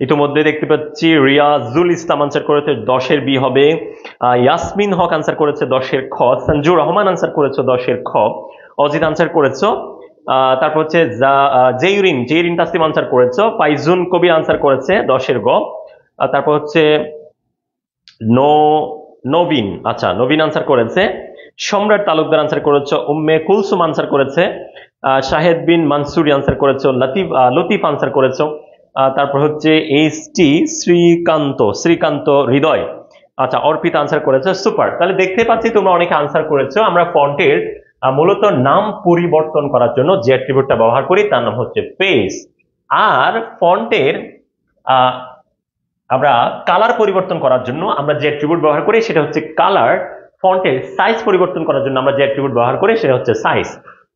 ইতিমধ্যে দেখতে পাচ্ছি রিয়াজুল ইসলাম আনসার করেছে 10-এর বি হবে, ইয়াসমিন হক আনসার করেছে 10-এর খ, সঞ্জু রহমান আনসার করেছো 10-এর খ, অজিত আনসার করেছো, তারপর হচ্ছে জেইরিন তাসলিম আনসার করেছো, ফাইজুন কবির আনসার করেছে 10-এর গ, তারপর হচ্ছে নবীন, আচ্ছা নবীন আনসার করেছে, সম্রাট তালুকদার আনসার করেছো, উম্মে কুলসুম আনসার করেছে, শাহেদ বিন মানসুরি আনসার করেছো, লতিফ আনসার করেছো, তারপর হচ্ছে এইচটি শ্রীকান্ত হৃদয়, আচ্ছা অর্পিতা আনসার করেছে। সুপার, তাহলে দেখতে পাচ্ছি তোমরা অনেকে আনসার করেছো। আমরা ফন্টের মূলত নাম পরিবর্তন করার জন্য যে অ্যাট্রিবিউটটা ব্যবহার করি তার নাম হচ্ছে ফেস। আর ফন্টের আমরা কালার পরিবর্তন করার জন্য আমরা যে অ্যাট্রিবিউট ব্যবহার করি সেটা হচ্ছে কালার। ফন্টের সাইজ পরিবর্তন করার জন্য আমরা যে অ্যাট্রিবিউট ব্যবহার করি সেটা হচ্ছে সাইজ।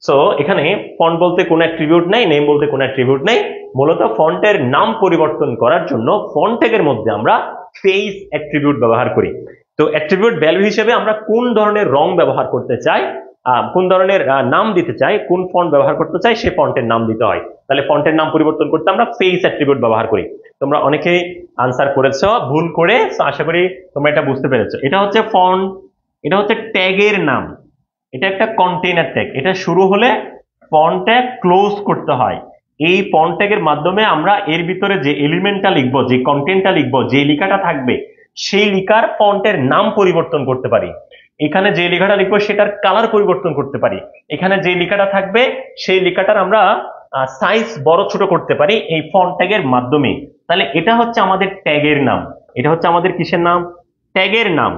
সো এখানে ফন্ট বলতে কোনো অ্যাট্রিবিউট নাই, নেম বলতে কোনো অ্যাট্রিবিউট নাই। মূলত ফন্টের নাম পরিবর্তন করার জন্য ফন্ট ট্যাগের মধ্যে আমরা ফেস অ্যাট্রিবিউট ব্যবহার করি। তো অ্যাট্রিবিউট ভ্যালু হিসেবে আমরা কোন ধরনের রং ব্যবহার করতে চাই, কোন ধরনের নাম দিতে চাই, কোন ফন্ট ব্যবহার করতে চাই, সেই ফন্টের নাম দিতে হয়। তাহলে ফন্টের নাম পরিবর্তন করতে আমরা ফেস অ্যাট্রিবিউট ব্যবহার করি। তোমরা অনেকেই আনসার করেছো ভুল করে, আশা করি তোমরা এটা বুঝতে পেরেছো। এটা হচ্ছে ফন্ট, এটা হচ্ছে ট্যাগের নাম, এটা একটা কন্টেইনার ট্যাগ। এটা শুরু হলে ফন্ট ট্যাগ ক্লোজ করতে হয়। এই ফন্ট ট্যাগের মাধ্যমে আমরা এর ভিতরে যে এলিমেন্টটা লিখবো, যে কন্টেন্টটা লিখবো, যে লেখাটা থাকবে সেই লেখার ফন্টের নাম পরিবর্তন করতে পারি। এখানে যে লেখাটা লিখবো সেটার কালার পরিবর্তন করতে পারি। এখানে যে লেখাটা থাকবে সেই লেখাটার আমরা সাইজ বড় ছোট করতে পারি এই ফন্ট ট্যাগের মাধ্যমে। তাহলে এটা হচ্ছে আমাদের ট্যাগের নাম। এটা হচ্ছে আমাদের কিসের নাম? ট্যাগের নাম।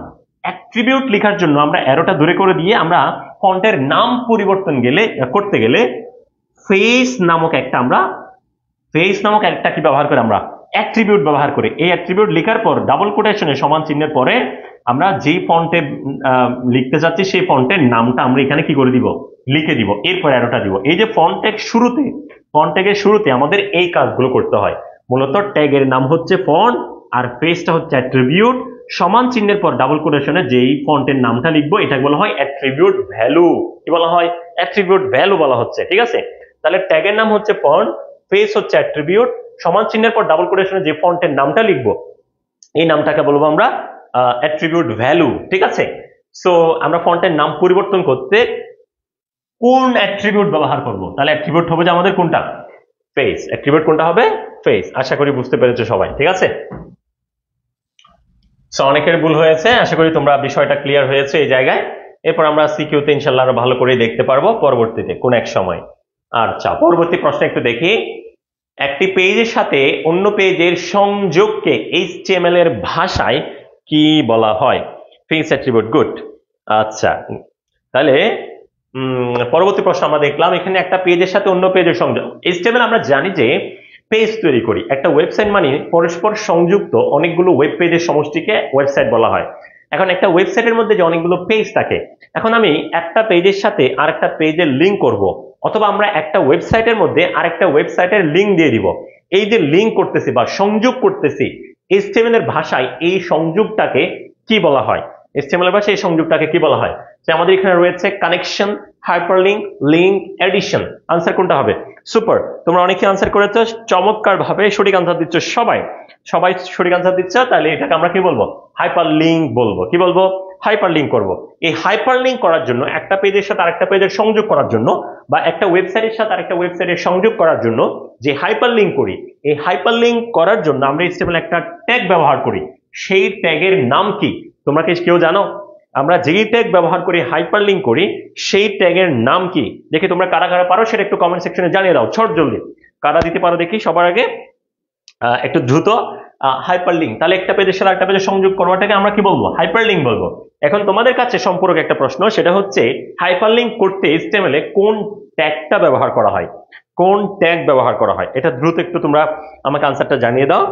অ্যাট্রিবিউট লেখার জন্য আমরা অ্যারোটা দূরে করে দিয়ে আমরা ফন্টের নাম পরিবর্তন করতে গেলে ফেস নামক একটা কি ব্যবহার করে? আমরা অ্যাট্রিবিউট ব্যবহার করে। এই অ্যাট্রিবিউট লেখার পর ডাবল কোটেশনে সমান চিহ্নের পরে আমরা যেই ফন্টে লিখতে যাচ্ছি সেই ফন্টের নামটা আমরা এখানে কি করে দিব? লিখে দিব, এরপর অ্যারোটা দিব। এই যে ফন্ট ট্যাগের শুরুতে আমাদের এই কাজগুলো করতে হয়। মূলত ট্যাগের নাম হচ্ছে ফন্ট আর ফেসটা হচ্ছে অ্যাট্রিবিউট। সমান চিহ্নের পর ডাবল কোটেশনে যেই ফন্টের নামটা লিখবো এটা বলা হয় অ্যাট্রিবিউট ভ্যালু। কি বলা হয়? অ্যাট্রিবিউট ভ্যালু বলা হচ্ছে। ঠিক আছে, তাহলে ট্যাগের নাম হচ্ছে ফন্ট, ফেস হচ্ছে অ্যাট্রিবিউট, সমান চিহ্নের পর ডাবল কোটেশনে যে ফন্টের নামটা লিখবো এই নামটাকে বলবো আমরা অ্যাট্রিবিউট ভ্যালু। ঠিক আছে, সো আমরা ফন্টের নাম পরিবর্তন করতে কোন অ্যাট্রিবিউট ব্যবহার করব? তাহলে অ্যাট্রিবিউট হবে যে আমাদের কোনটা? ফেস। অ্যাট্রিবিউট কোনটা হবে? ফেস। আশা করি বুঝতে পেরেছো সবাই। ঠিক আছে, সো অনেকের ভুল হয়েছে, আশা করি তোমরা বিষয়টা ক্লিয়ার হয়েছে এই জায়গায়। এরপর আমরা সিকিউতে ইনশাআল্লাহ আরো ভালো করে দেখতে পারবো পরবর্তীতে কোন এক সময়। আচ্ছা, পরবর্তী প্রশ্ন একটু দেখি। একটি পেজের সাথে অন্য পেজের সংযোগকে এইচটিএমএল এর ভাষায় কি বলা হয়? Face attribute. গুড। আচ্ছা, তাহলে পরবর্তী প্রশ্ন আমরা দেখলাম এখানে একটা পেজের সাথে অন্য পেজের সংযোগ। এইচটিএমএল আমরা জানি যে পেজ তৈরি করি। একটা ওয়েবসাইট মানে পরস্পর সংযুক্ত অনেকগুলো ওয়েব পেজের সমষ্টিকে ওয়েবসাইট বলা হয়। এখন একটা ওয়েবসাইটের মধ্যে যে অনেকগুলো পেজ থাকে, এখন আমি একটা পেজের সাথে আরেকটা পেজের লিঙ্ক করব, অথবা আমরা একটা ওয়েবসাইটের মধ্যে আরেকটা ওয়েবসাইটের লিঙ্ক দিয়ে দিব। এই যে লিঙ্ক করতেছি বা সংযোগ করতেছি, এইচটিএমএল এর ভাষায় এই সংযোগটাকে কি বলা হয়? এইচটিএমএল এর ভাষায় এই সংযোগটাকে কি বলা হয়? যে আমাদের এখানে রয়েছে connection, hyperlink, link, edition. Answer কোনটা হবে? সুপার, তোমরা অনেকে আনসার করেছো, চমৎকার ভাবে সঠিক আনসার দিচ্ছ। সবাই সঠিক আনসার দিচ্ছ। তাহলে এটাকে আমরা কি বলবো? হাইপারলিংক বলবো। কি বলবো? হাইপারলিংক করব। এই হাইপারলিংক করার জন্য, একটা পেজের সাথে আরেকটা পেজের সংযোগ করার জন্য, বা একটা ওয়েবসাইটের সাথে আরেকটা ওয়েবসাইটের সংযোগ করার জন্য যে হাইপারলিংক করি, এই হাইপারলিংক করার জন্য আমরা এইচটিএমএল একটা ট্যাগ ব্যবহার করি। সেই ট্যাগের নাম কি? তোমরা কি কেউ জানো? আমরা যেই ট্যাগ ব্যবহার করি, হাইপারলিংক করি, সেই ট্যাগের নাম কি? দেখি তোমরা কারা কারা পারো সেটা একটু কমেন্ট সেকশনে জানিয়ে দাও। ছট জলদি কারা দিতে পারো দেখি। সবার আগে একটু দ্রুত হাইপারলিংক, তাহলে একটা পেজের সাথে একটা পেজের সংযোগ করবাটাকে আমরা কি বলবো? হাইপারলিংক বলবো। এখন তোমাদের কাছে সম্পূরক একটা প্রশ্ন, সেটা হচ্ছে হাইপারলিংক করতে HTML এ কোন ট্যাগটা ব্যবহার করা হয়, কোন ট্যাগ ব্যবহার করা হয়? এটা দ্রুত একটু তোমরা আমাকে আনসারটা জানিয়ে দাও।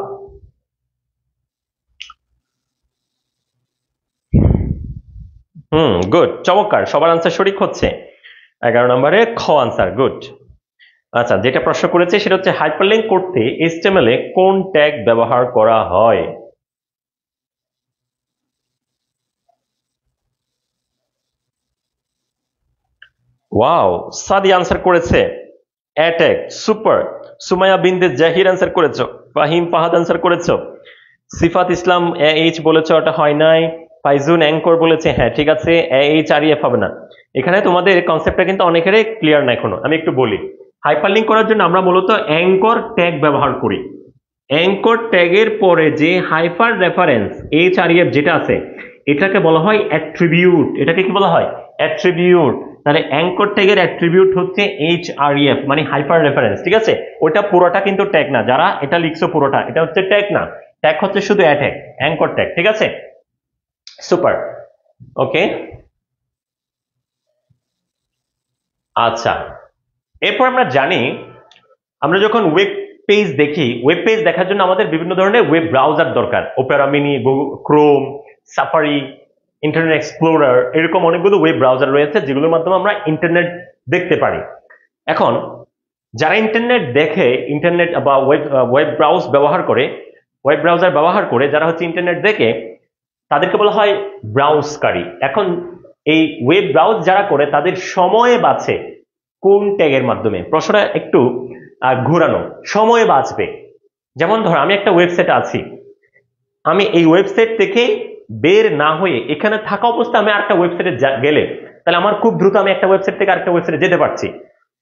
গুড, চমৎকার, সবার আনসার সঠিক হচ্ছে। 11 নম্বরে খ আনসার, গুড। আচ্ছা, যেটা প্রশ্ন করেছে সেটা হচ্ছে হাইপারলিংক করতে HTML এ কোন ট্যাগ ব্যবহার করা হয়? ওয়াও, সাদি আনসার করেছে অ্যাট্যাগ, সুপার। সুমাইয়া বিনতে জাহির আনসার করেছো, ফাহিম ফাহাদ আনসার করেছো, সিফাত ইসলাম এইচ বলেছো, ওটা হয় নাই। ফাইজুন অ্যাঙ্কর বলেছে হ্যাঁ ঠিক আছে, এইচ আর এফ হবে না। এখানে তোমাদের কনসেপ্টটা কিন্তু অনেকেরই ক্লিয়ার না এখনো, আমি একটু বলি। হাইপারলিংক করার জন্য আমরা মূলত অ্যাঙ্কর ট্যাগ ব্যবহার করি। অ্যাঙ্কর ট্যাগের পরে যে hyper reference H R F যেটা আছে, এটাকে বলা হয় অ্যাট্রিবিউট। এটাকে কি বলা হয়? অ্যাট্রিবিউট। তাহলে অ্যাঙ্কর ট্যাগের অ্যাট্রিবিউট হচ্ছে এইচ আর এফ, মানে হাইপার রেফারেন্স, ঠিক আছে? ওটা পুরোটা কিন্তু ট্যাগ না, যারা এটা লিখছো পুরোটা এটা হচ্ছে ট্যাগ না, ট্যাগ হচ্ছে শুধু অ্যাট্যাগ, অ্যাঙ্কর ট্যাগ, ঠিক আছে? সুপার, ওকে। আচ্ছা, এরপর আমরা জানি, আমরা যখন ওয়েব পেজ দেখি, ওয়েব পেজ দেখার জন্য আমাদের বিভিন্ন ধরনের ওয়েব ব্রাউজার দরকার। Opera mini, Chrome, safari, internet explorer, এরকম অনেকগুলো ওয়েব ব্রাউজার রয়েছে যেগুলোর মাধ্যমে আমরা ইন্টারনেট দেখতে পারি। এখন যারা ইন্টারনেট দেখে, ইন্টারনেট বা ওয়েব ব্রাউজার ব্যবহার করে যারা হচ্ছে ইন্টারনেট দেখে, তাদেরকে বলা হয় ব্রাউজকারী। এখন এই ওয়েব ব্রাউজ যারা করে তাদের সময় বাঁচে কোন ট্যাগের মাধ্যমে? প্রশ্নটা একটু ঘোরানো। সময় বাঁচবে, যেমন ধর আমি একটা ওয়েবসাইটে আছি, আমি এই ওয়েবসাইট থেকে বের না হয়ে এখানে থাকা অবস্থা আমি আরেকটা ওয়েবসাইটে গেলে, তাহলে আমার খুব দ্রুত আমি একটা ওয়েবসাইট থেকে আরেকটা ওয়েবসাইটে যেতে পারছি।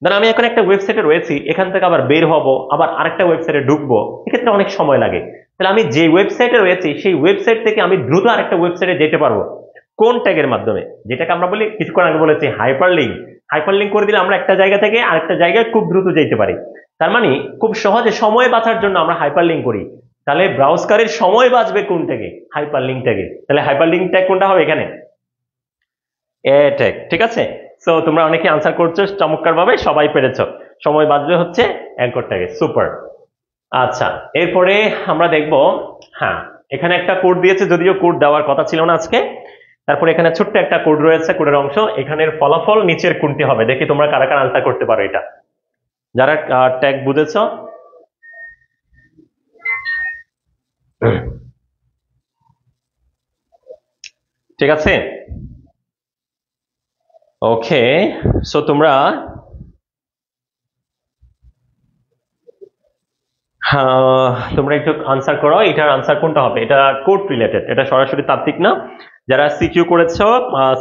ধর আমি এখন একটা ওয়েবসাইটে রয়েছি, এখান থেকে আবার বের হব, আবার আরেকটা ওয়েবসাইটে ঢুকবো, এক্ষেত্রে অনেক সময় লাগে। তাহলে আমি যে ওয়েবসাইটে রয়েছি সেই ওয়েবসাইট থেকে আমি দ্রুত আরেকটা ওয়েবসাইটে যেতে পারবো কোন ট্যাগের মাধ্যমে? যেটাকে আমরা বলি, কিছুক্ষণ আগে বলেছি, হাইপারলিংক। হাইপারলিংক করে দিলে আমরা একটা জায়গা থেকে আরেকটা জায়গায় খুব দ্রুত যেতে পারি। তার মানে খুব সহজে সময় বাঁচার জন্য আমরা হাইপারলিংক করি। তাহলে ব্রাউজকারীর সময় বাঁচবে কোন ট্যাগে? হাইপারলিংক ট্যাগে। তাহলে হাইপারলিংক ট্যাগ কোনটা হবে এখানে? এ ট্যাগ, ঠিক আছে? সো তোমরা অনেকে আনসার করছো চমৎকার ভাবে, সবাই পেরেছো। সময় বাঁচবে হচ্ছে অ্যাঙ্কর ট্যাগে, সুপার। আচ্ছা, এরপরে আমরা দেখব, হ্যাঁ এখানে একটা কোড দিয়েছে, যদিও কোড দেওয়ার কথা ছিল না আজকে। তারপরে এখানে ছোট্ট একটা কোড রয়েছে, কোডের অংশ। এখানের ফলাফল নিচের কোনটি হবে? দেখি তোমরা কারা কারা আনসার করতে পারো এটা, যারা ট্যাগ বুঝেছো। ঠিক আছে, ওকে। সো তোমরা তোমরা একটু আনসার করো, এটার আনসার কোনটা হবে? এটা কোড রিলেটেড, এটা সরাসরি তাত্ত্বিক না। যারা সিকিউ করেছো,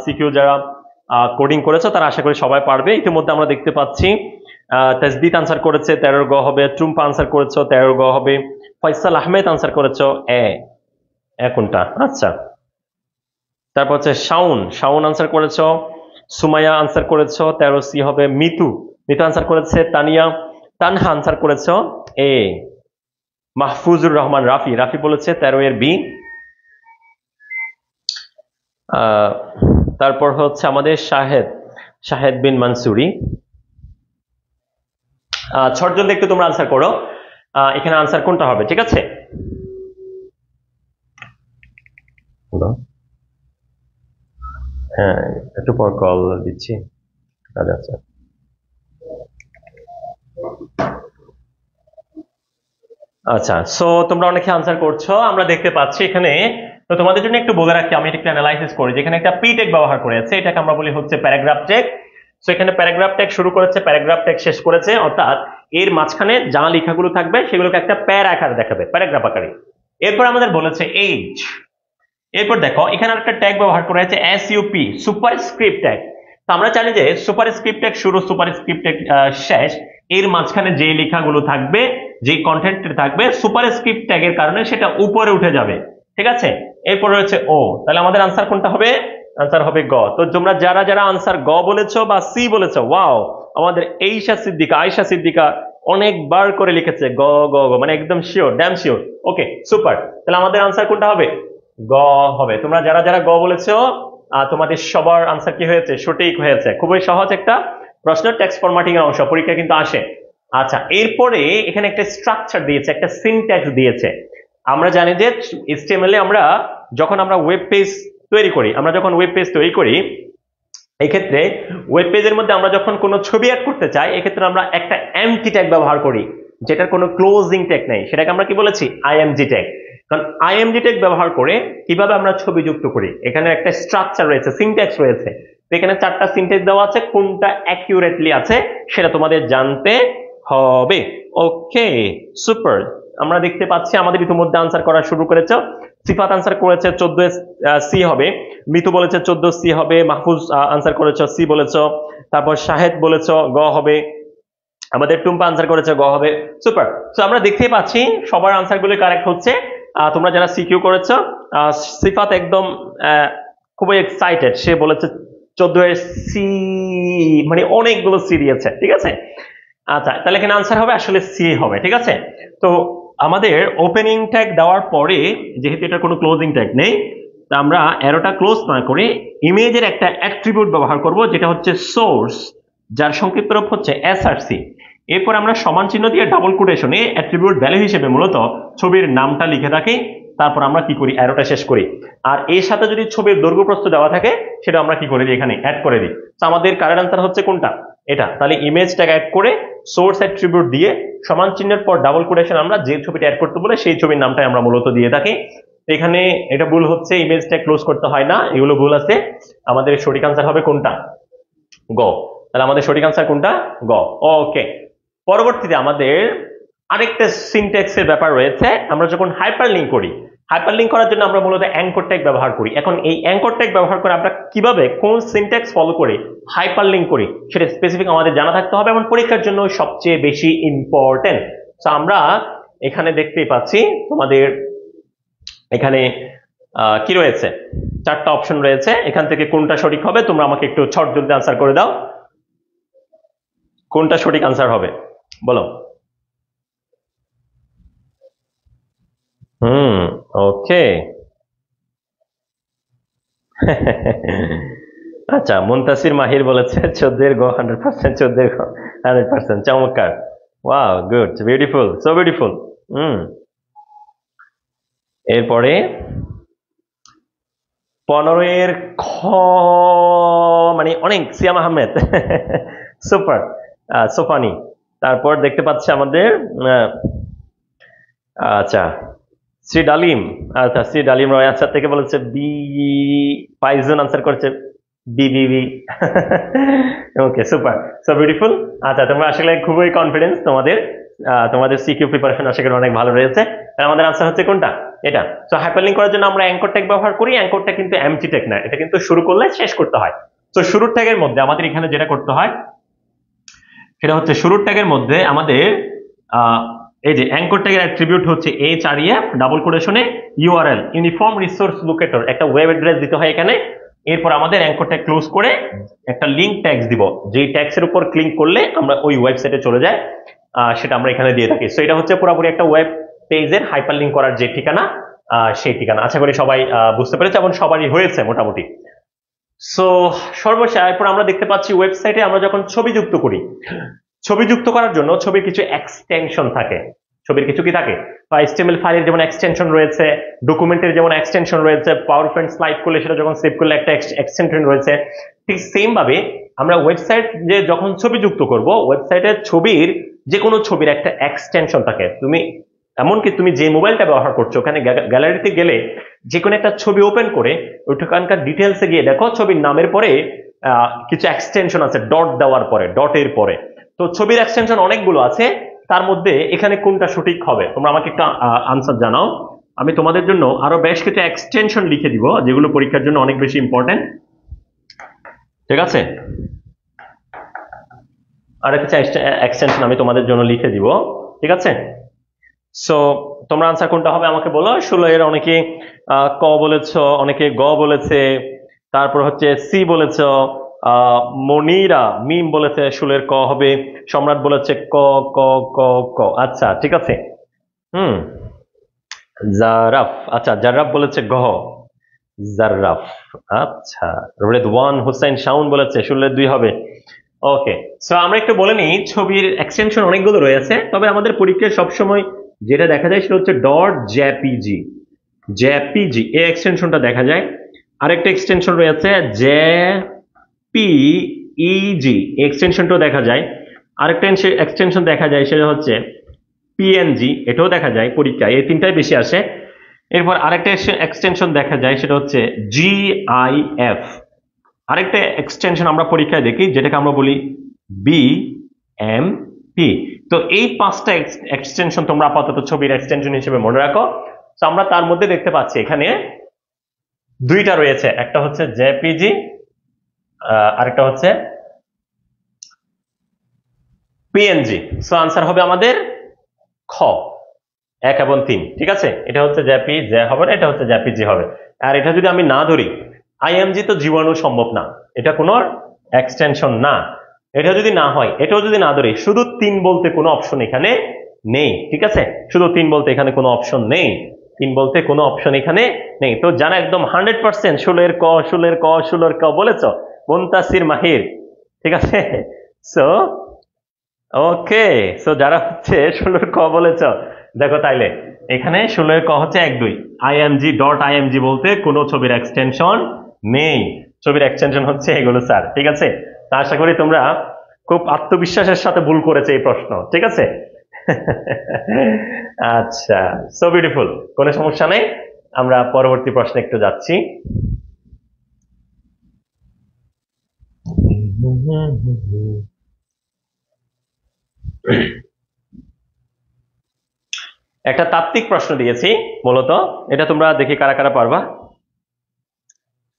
সিকিউ যারা কোডিং করেছো, তারা আশা করি সবাই পারবে। ইতিমধ্যে আমরা দেখতে পাচ্ছি তাসদিদ আনসার করেছে, 13 গ হবে। টুম্পা আনসার করেছো, 13 গ হবে। ফয়সাল আহমেদ আনসার করেছো এ, কোনটা? আচ্ছা, তারপর হচ্ছে শাউন আনসার করেছো। সুমাইয়া আনসার করেছো, 13 সি হবে। মিতু আনসার করেছে। তানহা আনসার করেছো এ। মাহফুজুর রহমান রাফি বলেছে 13 এর বি। তারপর হচ্ছে আমাদের শাহেদ বিন মানসুরি। ছটজন একটু তোমরা আনসার করো, এখানে আনসার কোনটা হবে? ঠিক আছে, হ্যাঁ একটু পর কল দিচ্ছি, কাজ আছে। আচ্ছা, সো তোমরা অনেকে আনসার করছো, আমরা দেখতে পাচ্ছি এখানে। তো তোমাদের জন্য একটু বলে রাখি, আমি একটু অ্যানালাইসিস করি। যেখানে একটা পি ট্যাগ ব্যবহার করেছে, এটাকে আমরা বলি হচ্ছে প্যারাগ্রাফ ট্যাগ। সো এখানে প্যারাগ্রাফ ট্যাগ শুরু করেছে, প্যারাগ্রাফ ট্যাগ শেষ করেছে, অর্থাৎ এর মাঝখানে যা লেখাগুলো থাকবে সেগুলোকে একটা প্যার আকারে দেখাবে, প্যারাগ্রাফ আকারে। এরপর আমাদের বলেছে এইচ। এরপর দেখো এখানে একটা ট্যাগ ব্যবহার করা হয়েছে এসইউপি, সুপারস্ক্রিপ্ট ট্যাগ। তো আমরা জানি যে সুপারস্ক্রিপ্ট ট্যাগ শুরু, সুপারস্ক্রিপ্ট ট্যাগ শেষ, এর মাঝখানে যে লেখাগুলো থাকবে, যে কন্টেন্ট থাকবে, সুপারস্ক্রিপ্ট ট্যাগের কারণে সেটা উপরে উঠে যাবে, ঠিক আছে? এরপর রয়েছে ও, তাহলে আমাদের আনসার কোনটা হবে? আনসার হবে গ। তো তোমরা যারা যারা আনসার গ বলেছো বা সি বলেছো, ওয়াও, আমাদের আয়েশা সিদ্দিকা অনেকবার করে লিখেছে গ গ গ, মানে একদম শিওর, ড্যাম শিওর। ওকে, সুপার। তাহলে আমাদের আনসার কোনটা হবে? গ হবে। তোমরা যারা যারা গ বলেছো তোমাদের সবার আনসার কি হয়েছে? সঠিক হয়েছে। খুবই সহজ একটা প্রশ্ন, টেক্সট ফরম্যাটিং এর অংশ, পরীক্ষা কিন্তু আসে। আচ্ছা, এরপরে এখানে একটা স্ট্রাকচার দিয়েছে, একটা সিনট্যাক্স দিয়েছে। আমরা জানি যে HTML এ আমরা যখন আমরা ওয়েব পেজ তৈরি করি, এই ক্ষেত্রে ওয়েব পেজের মধ্যে আমরা যখন কোনো ছবি অ্যাড করতে চাই, এক্ষেত্রে আমরা একটা এমটি ট্যাগ ব্যবহার করি, যেটার কোনো ক্লোজিং ট্যাগ নেই। সেটাকে আমরা কি বলেছি? IMG tag. কারণ আইএমজি ট্যাগ ব্যবহার করে কিভাবে আমরা ছবি যুক্ত করি, এখানে একটা স্ট্রাকচার রয়েছে, সিনট্যাক্স রয়েছে। তো এখানে 4টা সিনট্যাক্স দেওয়া আছে, কোনটা অ্যাকিউরেটলি আছে সেটা তোমাদের জানতে হবে। ওকে, সুপার। আমরা দেখতে পাচ্ছি আমাদের ইতিমধ্যে আনসার করা শুরু করেছে। সিফাত আনসার করেছে 14 সি হবে, মিতু বলেছে 14 সি হবে, মাহফুজ আনসার করেছে সি বলেছ, তারপর শাহেদ বলেছ গ হবে, আমাদের টুম্পা আনসার করেছে গ হবে। সুপার। তো আমরা দেখতেই পাচ্ছি সবার আনসার গুলো কারেক্ট হচ্ছে। তোমরা যারা সিকিউ করেছো, সিফাত একদম খুবই এক্সাইটেড, সে বলেছে 14 সি, মানে অনেকগুলো সি দিয়েছে। ঠিক আছে, আচ্ছা, তাহলে এখানে আনসার হবে আসলে সি হবে। ঠিক আছে, তো আমাদের ওপেনিং ট্যাগ দেওয়ার পরে যেহেতু এটা কোনো ক্লোজিং ট্যাগ নেই, তা আমরা অ্যারোটা ক্লোজ না করে ইমেজের একটা অ্যাট্রিবিউট ব্যবহার করব, যেটা হচ্ছে সোর্স, যার সংক্ষিপ্ত রূপ হচ্ছে এসআরসি। এরপর আমরা সমান চিহ্ন দিয়ে ডাবল কোটেশনে অ্যাট্রিবিউট ভ্যালু হিসেবে মূলত ছবির নামটা লিখে রাখি। তারপর আমরা কি করি? অ্যারোটা শেষ করি। আর এর সাথে যদি ছবির দৈর্ঘ্য প্রস্থ দেওয়া থাকে, সেটা আমরা কি করে দিই? এখানে অ্যাড করে দিই। তো আমাদের কারেক্ট আনসার হচ্ছে কোনটা? এটা। তাহলে ইমেজটাকে অ্যাড করে সোর্স অ্যাট্রিবিউট দিয়ে সমান চিহ্নের পর ডাবল কোটেশন, আমরা যে ছবিটা অ্যাড করতে বলে সেই ছবির নামটাই আমরা মূলত দিয়ে থাকি। এখানে এটা ভুল হচ্ছে, ইমেজটা ক্লোজ করতে হয় না, এগুলো ভুল আছে। আমাদের সঠিক আনসার হবে কোনটা? গ। তাহলে আমাদের সঠিক আনসার কোনটা? গ। ওকে, পরবর্তীতে আমাদের আরেকটা সিনট্যাক্সের ব্যাপার রয়েছে। আমরা যখন হাইপারলিংক করি, হাইপারলিংক করার জন্য আমরা মূলত অ্যাঙ্কর ট্যাগ ব্যবহার করি। এখন এই অ্যাঙ্কর ট্যাগ ব্যবহার করে আমরা কিভাবে কোন সিনট্যাক্স ফলো করে হাইপারলিংক করি সেটা স্পেসিফিক আমাদের জানা থাকতে হবে, এবং পরীক্ষার জন্য সবচেয়ে বেশি ইম্পর্টেন্ট। তো আমরা এখানে দেখতেই পাচ্ছি তোমাদের এখানে কি রয়েছে? 4টা অপশন রয়েছে, এখান থেকে কোনটা সঠিক হবে তোমরা আমাকে একটু ছট জলদি আনসার করে দাও। কোনটা সঠিক আনসার হবে বলো? ওকে। আচ্ছা, মুনতাসির মাহির বলেছে 14 গো 100%, 14 গো 100%, চমৎকার। Wow, good, beautiful, so beautiful. এরপরে 15 খ, মানে অনেক, সিয়াম আহমেদ। সুপার, সোফানি। তারপর দেখতে পাচ্ছি আমাদের আচ্ছা শ্রী ডালিম, আচ্ছা শ্রী ডালিম রয় আনসার থেকে বলেছে বি, ফাইজুন আনসার করেছে বিবিবি। ওকে, সুপার, সো বিউটিফুল। আচ্ছা, তোমরা আসলে খুবই কনফিডেন্স, তোমাদের সিকিউ প্রিপারেশন আশা করি অনেক ভালো রয়েছে। আমাদের আনসার হচ্ছে কোনটা? এটা। তো হাইপারলিংক করার জন্য আমরা অ্যাঙ্কর ট্যাগ ব্যবহার করি। অ্যাঙ্করটা কিন্তু এমটি ট্যাগ না, এটা কিন্তু শুরু করলে শেষ করতে হয়। তো শুরুর ট্যাগের মধ্যে আমাদের এখানে যেটা করতে হয় সেটা হচ্ছে, শুরুর ট্যাগের মধ্যে আমাদের এই যে অ্যাঙ্কর ট্যাগের অ্যাট্রিবিউট হচ্ছে HREF ডাবল কোটেশনে ইউআরএল, ইউনিফর্ম রিসোর্স লোকেটর, একটা ওয়েব অ্যাড্রেস দিতে হয় এখানে। এরপর আমাদের অ্যাঙ্কর ট্যাগ ক্লোজ করে একটা লিংক ট্যাগস দিব, যেই ট্যাগসের উপর ক্লিক করলে আমরা ওই ওয়েবসাইটে চলে যাই, সেটা আমরা এখানে দিয়ে থাকি। সো এটা হচ্ছে পুরোপুরি একটা ওয়েব পেজের হাইপারলিংক করার যে ঠিকানা, সেই ঠিকানা। আশা করি সবাই বুঝতে পেরেছে এবং সবারই হয়েছে মোটামুটি। সো সর্বশেষ এরপর আমরা দেখতে পাচ্ছি ওয়েবসাইটে আমরা যখন ছবি যুক্ত করি, ছবি যুক্ত করার জন্য ছবির কিছু এক্সটেনশন থাকে। ছবির কিছু কি থাকে? HTML ফাইলের যেমন এক্সটেনশন রয়েছে, ডকুমেন্টের যেমন এক্সটেনশন রয়েছে, পাওয়ার পয়েন্ট স্লাইড করলে সেটা যখন সেভ করলে একটা এক্সটেনশন রয়েছে। ঠিক সেম ভাবে আমরা ওয়েবসাইট যে যখন ছবি যুক্ত করব, ওয়েবসাইটের ছবির যে কোনো ছবির একটা এক্সটেনশন থাকে। এমনকি তুমি যে মোবাইলটা ব্যবহার করছো, ওখানে গ্যালারিতে গেলে যে কোনো একটা ছবি ওপেন করে ওইখানকার ডিটেলসে গিয়ে দেখো ছবির নামের পরে কিছু এক্সটেনশন আছে, ডট দেওয়ার পরে, ডটের পরে। তো ছবির এক্সটেনশন অনেকগুলো আছে, তার মধ্যে এখানে কোনটা সঠিক হবে তোমরা আমাকে একটা আনসার জানাও। আমি তোমাদের জন্য আরো বেশ কিছু এক্সটেনশন লিখে দিব, যেগুলো পরীক্ষার জন্য অনেক বেশি ইম্পর্টেন্ট। ঠিক আছে, আর কিছু এক্সটেনশন আমি তোমাদের জন্য লিখে দিব। ঠিক আছে, সো তোমরা আনসার কোনটা হবে আমাকে বলো। 16 এর অনেকে ক বলেছ, অনেকে গ বলেছে, তারপর হচ্ছে সি বলেছ, আহ মনিরা মিম বলেছে শুলের ক হবে, সম্রাট বলেছে ক ক ক ক। আচ্ছা ঠিক আছে। হুম। জারাফ, আচ্ছা জারাফ বলেছে গহ, জার্রাফ। আচ্ছা, রেদওয়ান হোসেন শাওন বলেছে শুলের 2 হবে। ওকে, সো আমরা একটু বলে নিই, ছবির এক্সটেনশন অনেকগুলো রয়েছে, তবে আমাদের পরীক্ষায় সবসময় যেটা দেখা যায় সেটা হচ্ছে ডট জেপিজি। জেপিজি এই এক্সটেনশনটা দেখা যায়। আরেকটা এক্সটেনশন রয়েছে জেপিইজি, এই এক্সটেনশনটাও দেখা যায়। আরেকটা এক্সটেনশন দেখা যায় সেটা হচ্ছে পিএনজি, এটাও দেখা যায় পরীক্ষায়, এই তিনটাই বেশি আসে। এরপর আরেকটা এক্সটেনশন দেখা যায় সেটা হচ্ছে জিআইএফ। আরেকটা এক্সটেনশন আমরা পরীক্ষায় দেখি যেটাকে আমরা বলি বিএমপি। তো এই 5টা এক্সটেনশন তোমরা আপাতত ছবির এক্সটেনশন হিসেবে মনে রাখো। তো আমরা তার মধ্যে দেখতে পাচ্ছি এখানে 2টা রয়েছে, একটা হচ্ছে জেপিজি, আরেকটা হচ্ছে পিএনজি। সো আনসার হবে আমাদের খ, 1 এবং 3। ঠিক আছে, এটা হচ্ছে জেপি জে হবে না, এটা হচ্ছে জেপিজি হবে। আর এটা যদি আমি না ধরি, আইএমজি তো জীবাণু সম্ভব না, এটা কোনো এক্সটেনশন না। এটা যদি না হয়, এটাও যদি না ধরি, শুধু 3 বলতে কোনো অপশন এখানে নেই। ঠিক আছে, শুধু 3 বলতে এখানে কোনো অপশন নেই, 3 বলতে কোনো অপশন এখানে নেই। তো জানা একদম 100% শুলের ক শুলের ক শুলের ক বলেছ মুনতাসির মাহির। ঠিক আছে, সো ওকে, সো যারা হচ্ছে 16 ক বলেছ, দেখো তাইলে এখানে 16 ক হচ্ছে 1 2। আইএমজি ডট আইএমজি বলতে কোনো ছবির এক্সটেনশন নেই, ছবির এক্সটেনশন হচ্ছে এগুলো স্যার। ঠিক আছে, তা আশা করি তোমরা খুব আত্মবিশ্বাসের সাথে ভুল করেছে এই প্রশ্ন। ঠিক আছে। আচ্ছা, সো বিউটিফুল, কোনো সমস্যা নেই। আমরা পরবর্তী প্রশ্নে একটু যাচ্ছি। একটা তাত্ত্বিক প্রশ্ন দিয়েছি মূলত, এটা তোমরা দেখি কারা কারা পারবা।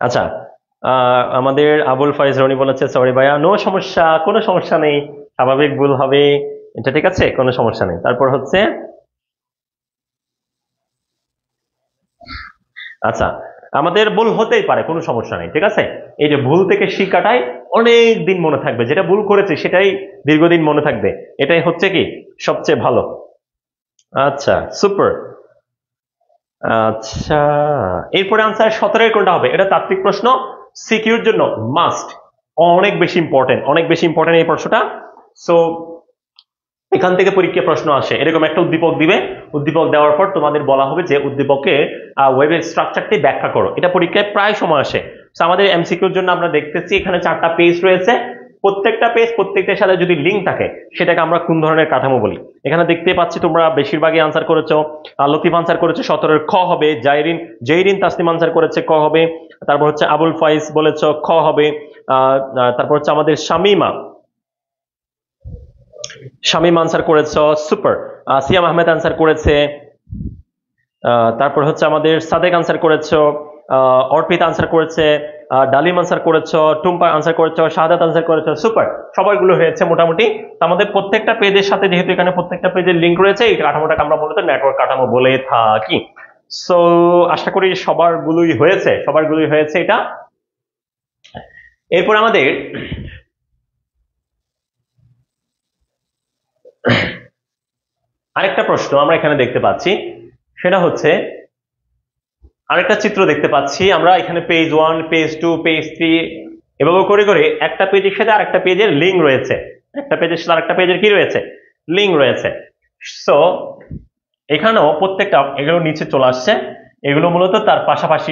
আচ্ছা, আমাদের আবুল ফাইজ রনি বলেছে সরি ভাইয়া, নো সমস্যা, কোনো সমস্যা নেই, স্বাভাবিক ভুল হবে এটা, ঠিক আছে, কোনো সমস্যা নেই। তারপর হচ্ছে আচ্ছা, আমাদের ভুল হতেই পারে, কোনো সমস্যা নেই। ঠিক আছে, এই যে ভুল থেকে শিক্ষাটাই অনেক দিন মনে থাকবে, যেটা ভুল করেছে সেটাই দীর্ঘদিন মনে থাকবে, এটাই হচ্ছে কি সবচেয়ে ভালো। আচ্ছা সুপার। আচ্ছা, এরপরে আনসার 17 কোনটা হবে? এটা তাত্ত্বিক প্রশ্ন, সিকিউর জন্য মাস্ট, অনেক বেশি ইম্পর্টেন্ট, অনেক বেশি ইম্পর্টেন্ট এই প্রশ্নটা। সো এখান থেকে পরীক্ষা প্রশ্ন আসে, এরকম একটা উদ্দীপক দিবে, উদ্দীপক দেওয়ার পর তোমাদের বলা হবে যে উদ্দীপকের ওয়েবের স্ট্রাকচারটি ব্যাখ্যা করো। এটা পরীক্ষায় প্রায় সময় আসে। তো আমাদের এমসিকিউর জন্য আমরা দেখতেছি এখানে 4টা পেজ রয়েছে, প্রত্যেকটা পেজ প্রত্যেকটার সাথে যদি লিঙ্ক থাকে সেটাকে আমরা কোন ধরনের কাঠামো বলি। এখানে দেখতে পাচ্ছি তোমরা বেশিরভাগই আনসার করেছো। লতিফ আনসার করেছে 17 খ হবে, জেরিন তাসনিম আনসার করেছে ক হবে, তারপর হচ্ছে আবুল ফাইজ বলেছ খ হবে, তারপর হচ্ছে আমাদের শামীম আনসার করেছ সুপার, সিয়াম আহমেদ আনসার করেছে, তারপর হচ্ছে আমাদের সাদেক আনসার করেছো, অর্পিত আনসার করেছে, ডালিম আনসার করেছো, টুম্পা আনসার করেছো, শাহাদাত আনসার করেছো, সুপার, সবাইগুলো হয়েছে মোটামুটি। তো আমাদের প্রত্যেকটা পেজের সাথে যেহেতু এখানে প্রত্যেকটা পেজের লিঙ্ক রয়েছে, এই কাঠামোটাকে আমরা মূলত নেটওয়ার্ক কাঠামো বলে থাকি। সো আশা করি সবারগুলোই হয়েছে এটা। এরপর আমাদের আরেকটা প্রশ্ন আমরা এখানে দেখতে পাচ্ছি, সেটা হচ্ছে আরেকটা চিত্র দেখতে পাচ্ছি আমরা এখানে, পেজ 1 পেজ 2 পেজ 3 এভাবে করে করে একটা পেজের সাথে আরেকটা পেজের লিঙ্ক রয়েছে, একটা পেজের সাথে আরেকটা পেজের কি রয়েছে, লিঙ্ক রয়েছে। সো এখানেও প্রত্যেকটা এগুলো নিচে চলে আসছে, এগুলো মূলত তার পাশাপাশি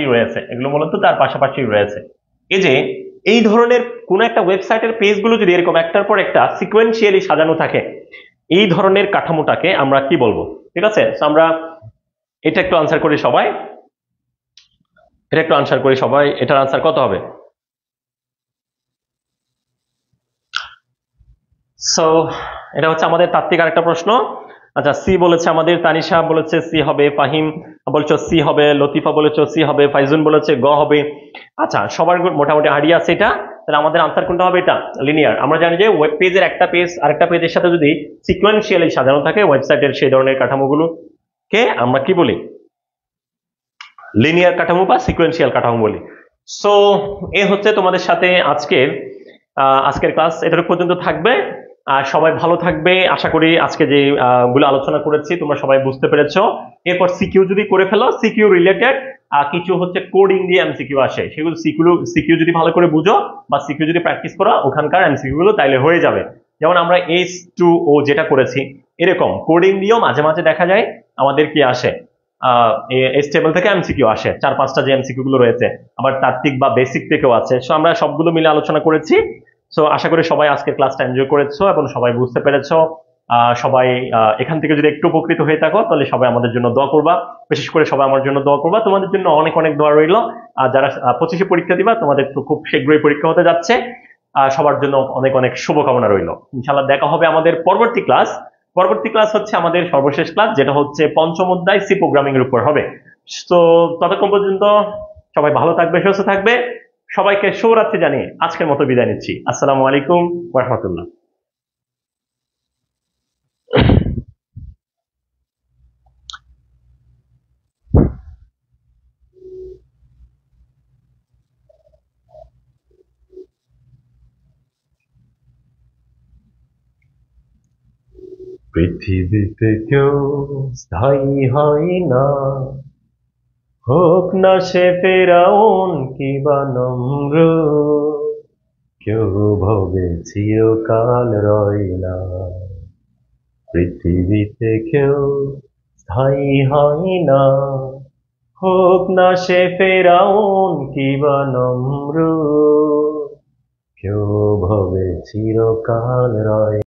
রয়েছে, এই যে এই ধরনের কোন একটা ওয়েবসাইটের পেজগুলো যদি এরকম একটার পর একটা সিকোয়েন্সিয়ালি সাজানো থাকে, এই ধরনের কাঠামোটাকে আমরা কি বলবো? ঠিক আছে, আমরা এটা একটু আনসার করি সবাই, এটার আনসার কত হবে? সো এটা হচ্ছে আমাদের তাত্ত্বিক আরেকটা প্রশ্ন। আচ্ছা, সি বলেছে আমাদের, তানিশা বলেছে সি হবে, ফাহিম বলেছে সি হবে, লতিফা বলেছে সি হবে, ফাইজুন বলেছে গ হবে। আচ্ছা, সবার মোটামুটি আইডিয়া আছে এটা। তাহলে আমাদের আনসার কোনটা হবে? এটা লিনিয়ার। আমরা জানি যে ওয়েব পেজের একটা পেজ আরেকটা পেজের সাথে যদি সিকোয়েন্সিয়ালি সাজানো থাকে ওয়েবসাইটের সেই ধরনের কাঠামোগুলোকে আমরা কি বলি? লিনিয়ার কাঠামো বা সিকোয়েন্সিয়াল কাঠামো বলি। সো এ হচ্ছে তোমাদের সাথে আজকের আজকের ক্লাস এটার পর্যন্ত থাকবে। আর সবাই ভালো থাকবে আশা করি। আজকে যে গুলো আলোচনা করেছি তোমরা সবাই বুঝতে পেরেছো। এরপর সিকিউ যদি করে ফেলো, সিকিউ রিলেটেড কিছু হচ্ছে কোডিং দিয়ে এমসিকিউ আসে, সেগুলো সিকিউ যদি ভালো করে বুঝো বা সিকিউ যদি প্র্যাকটিস করো ওখানকার এমসিকিউ গুলো, তাইলে হয়ে যাবে। যেমন আমরা H2O যেটা করেছি, এরকম কোডিং দিয়েও মাঝে মাঝে দেখা যায় আমাদের কি আসে, এস টেবল থেকে এমসিকিউ আসে, 4-5টা যে এমসিকিউ গুলো রয়েছে, আবার তাত্ত্বিক বা বেসিক থেকেও আছে। সো আমরা সবগুলো মিলে আলোচনা করেছি। সো আশা করি সবাই আজকের ক্লাসটা এনজয় করেছো এবং সবাই বুঝতে পেরেছো। সবাই এখান থেকে যদি একটু উপকৃত হয়ে থাকো তাহলে সবাই আমাদের জন্য দোয়া করবা। বিশেষ করে সবাই আমার জন্য দোয়া করবা। তোমাদের জন্য অনেক অনেক দোয়া রইলো। আর যারা 25-এ পরীক্ষা দিবা, তোমাদের তো খুব শীঘ্রই পরীক্ষা হতে যাচ্ছে। সবার জন্য অনেক অনেক শুভকামনা রইলো। ইনশাল্লাহ দেখা হবে আমাদের পরবর্তী ক্লাস। পরবর্তী ক্লাস হচ্ছে আমাদের সর্বশেষ ক্লাস, যেটা হচ্ছে পঞ্চম অধ্যায় সি প্রোগ্রামিং এর উপর হবে। তো ততক্ষণ পর্যন্ত সবাই ভালো থাকবে, সুস্থ থাকবে। সবাইকে শুভরাত্রি জানিয়ে আজকের মতো বিদায় নিচ্ছি। আসসালামু আলাইকুম ওয়া রাহমাতুল্লাহ। পৃথিবীতে কেউ স্থায়ী হয় না, হোক না সে ফেরাউন কিবা নমরুদ, কেউ ভবে চিরকাল রয় না। পৃথিবীতে কেউ স্থায়ী হয় না, হোক না সে ফেরাউন কিবা নমরুদ, কেউ ভবে চিরকাল রয়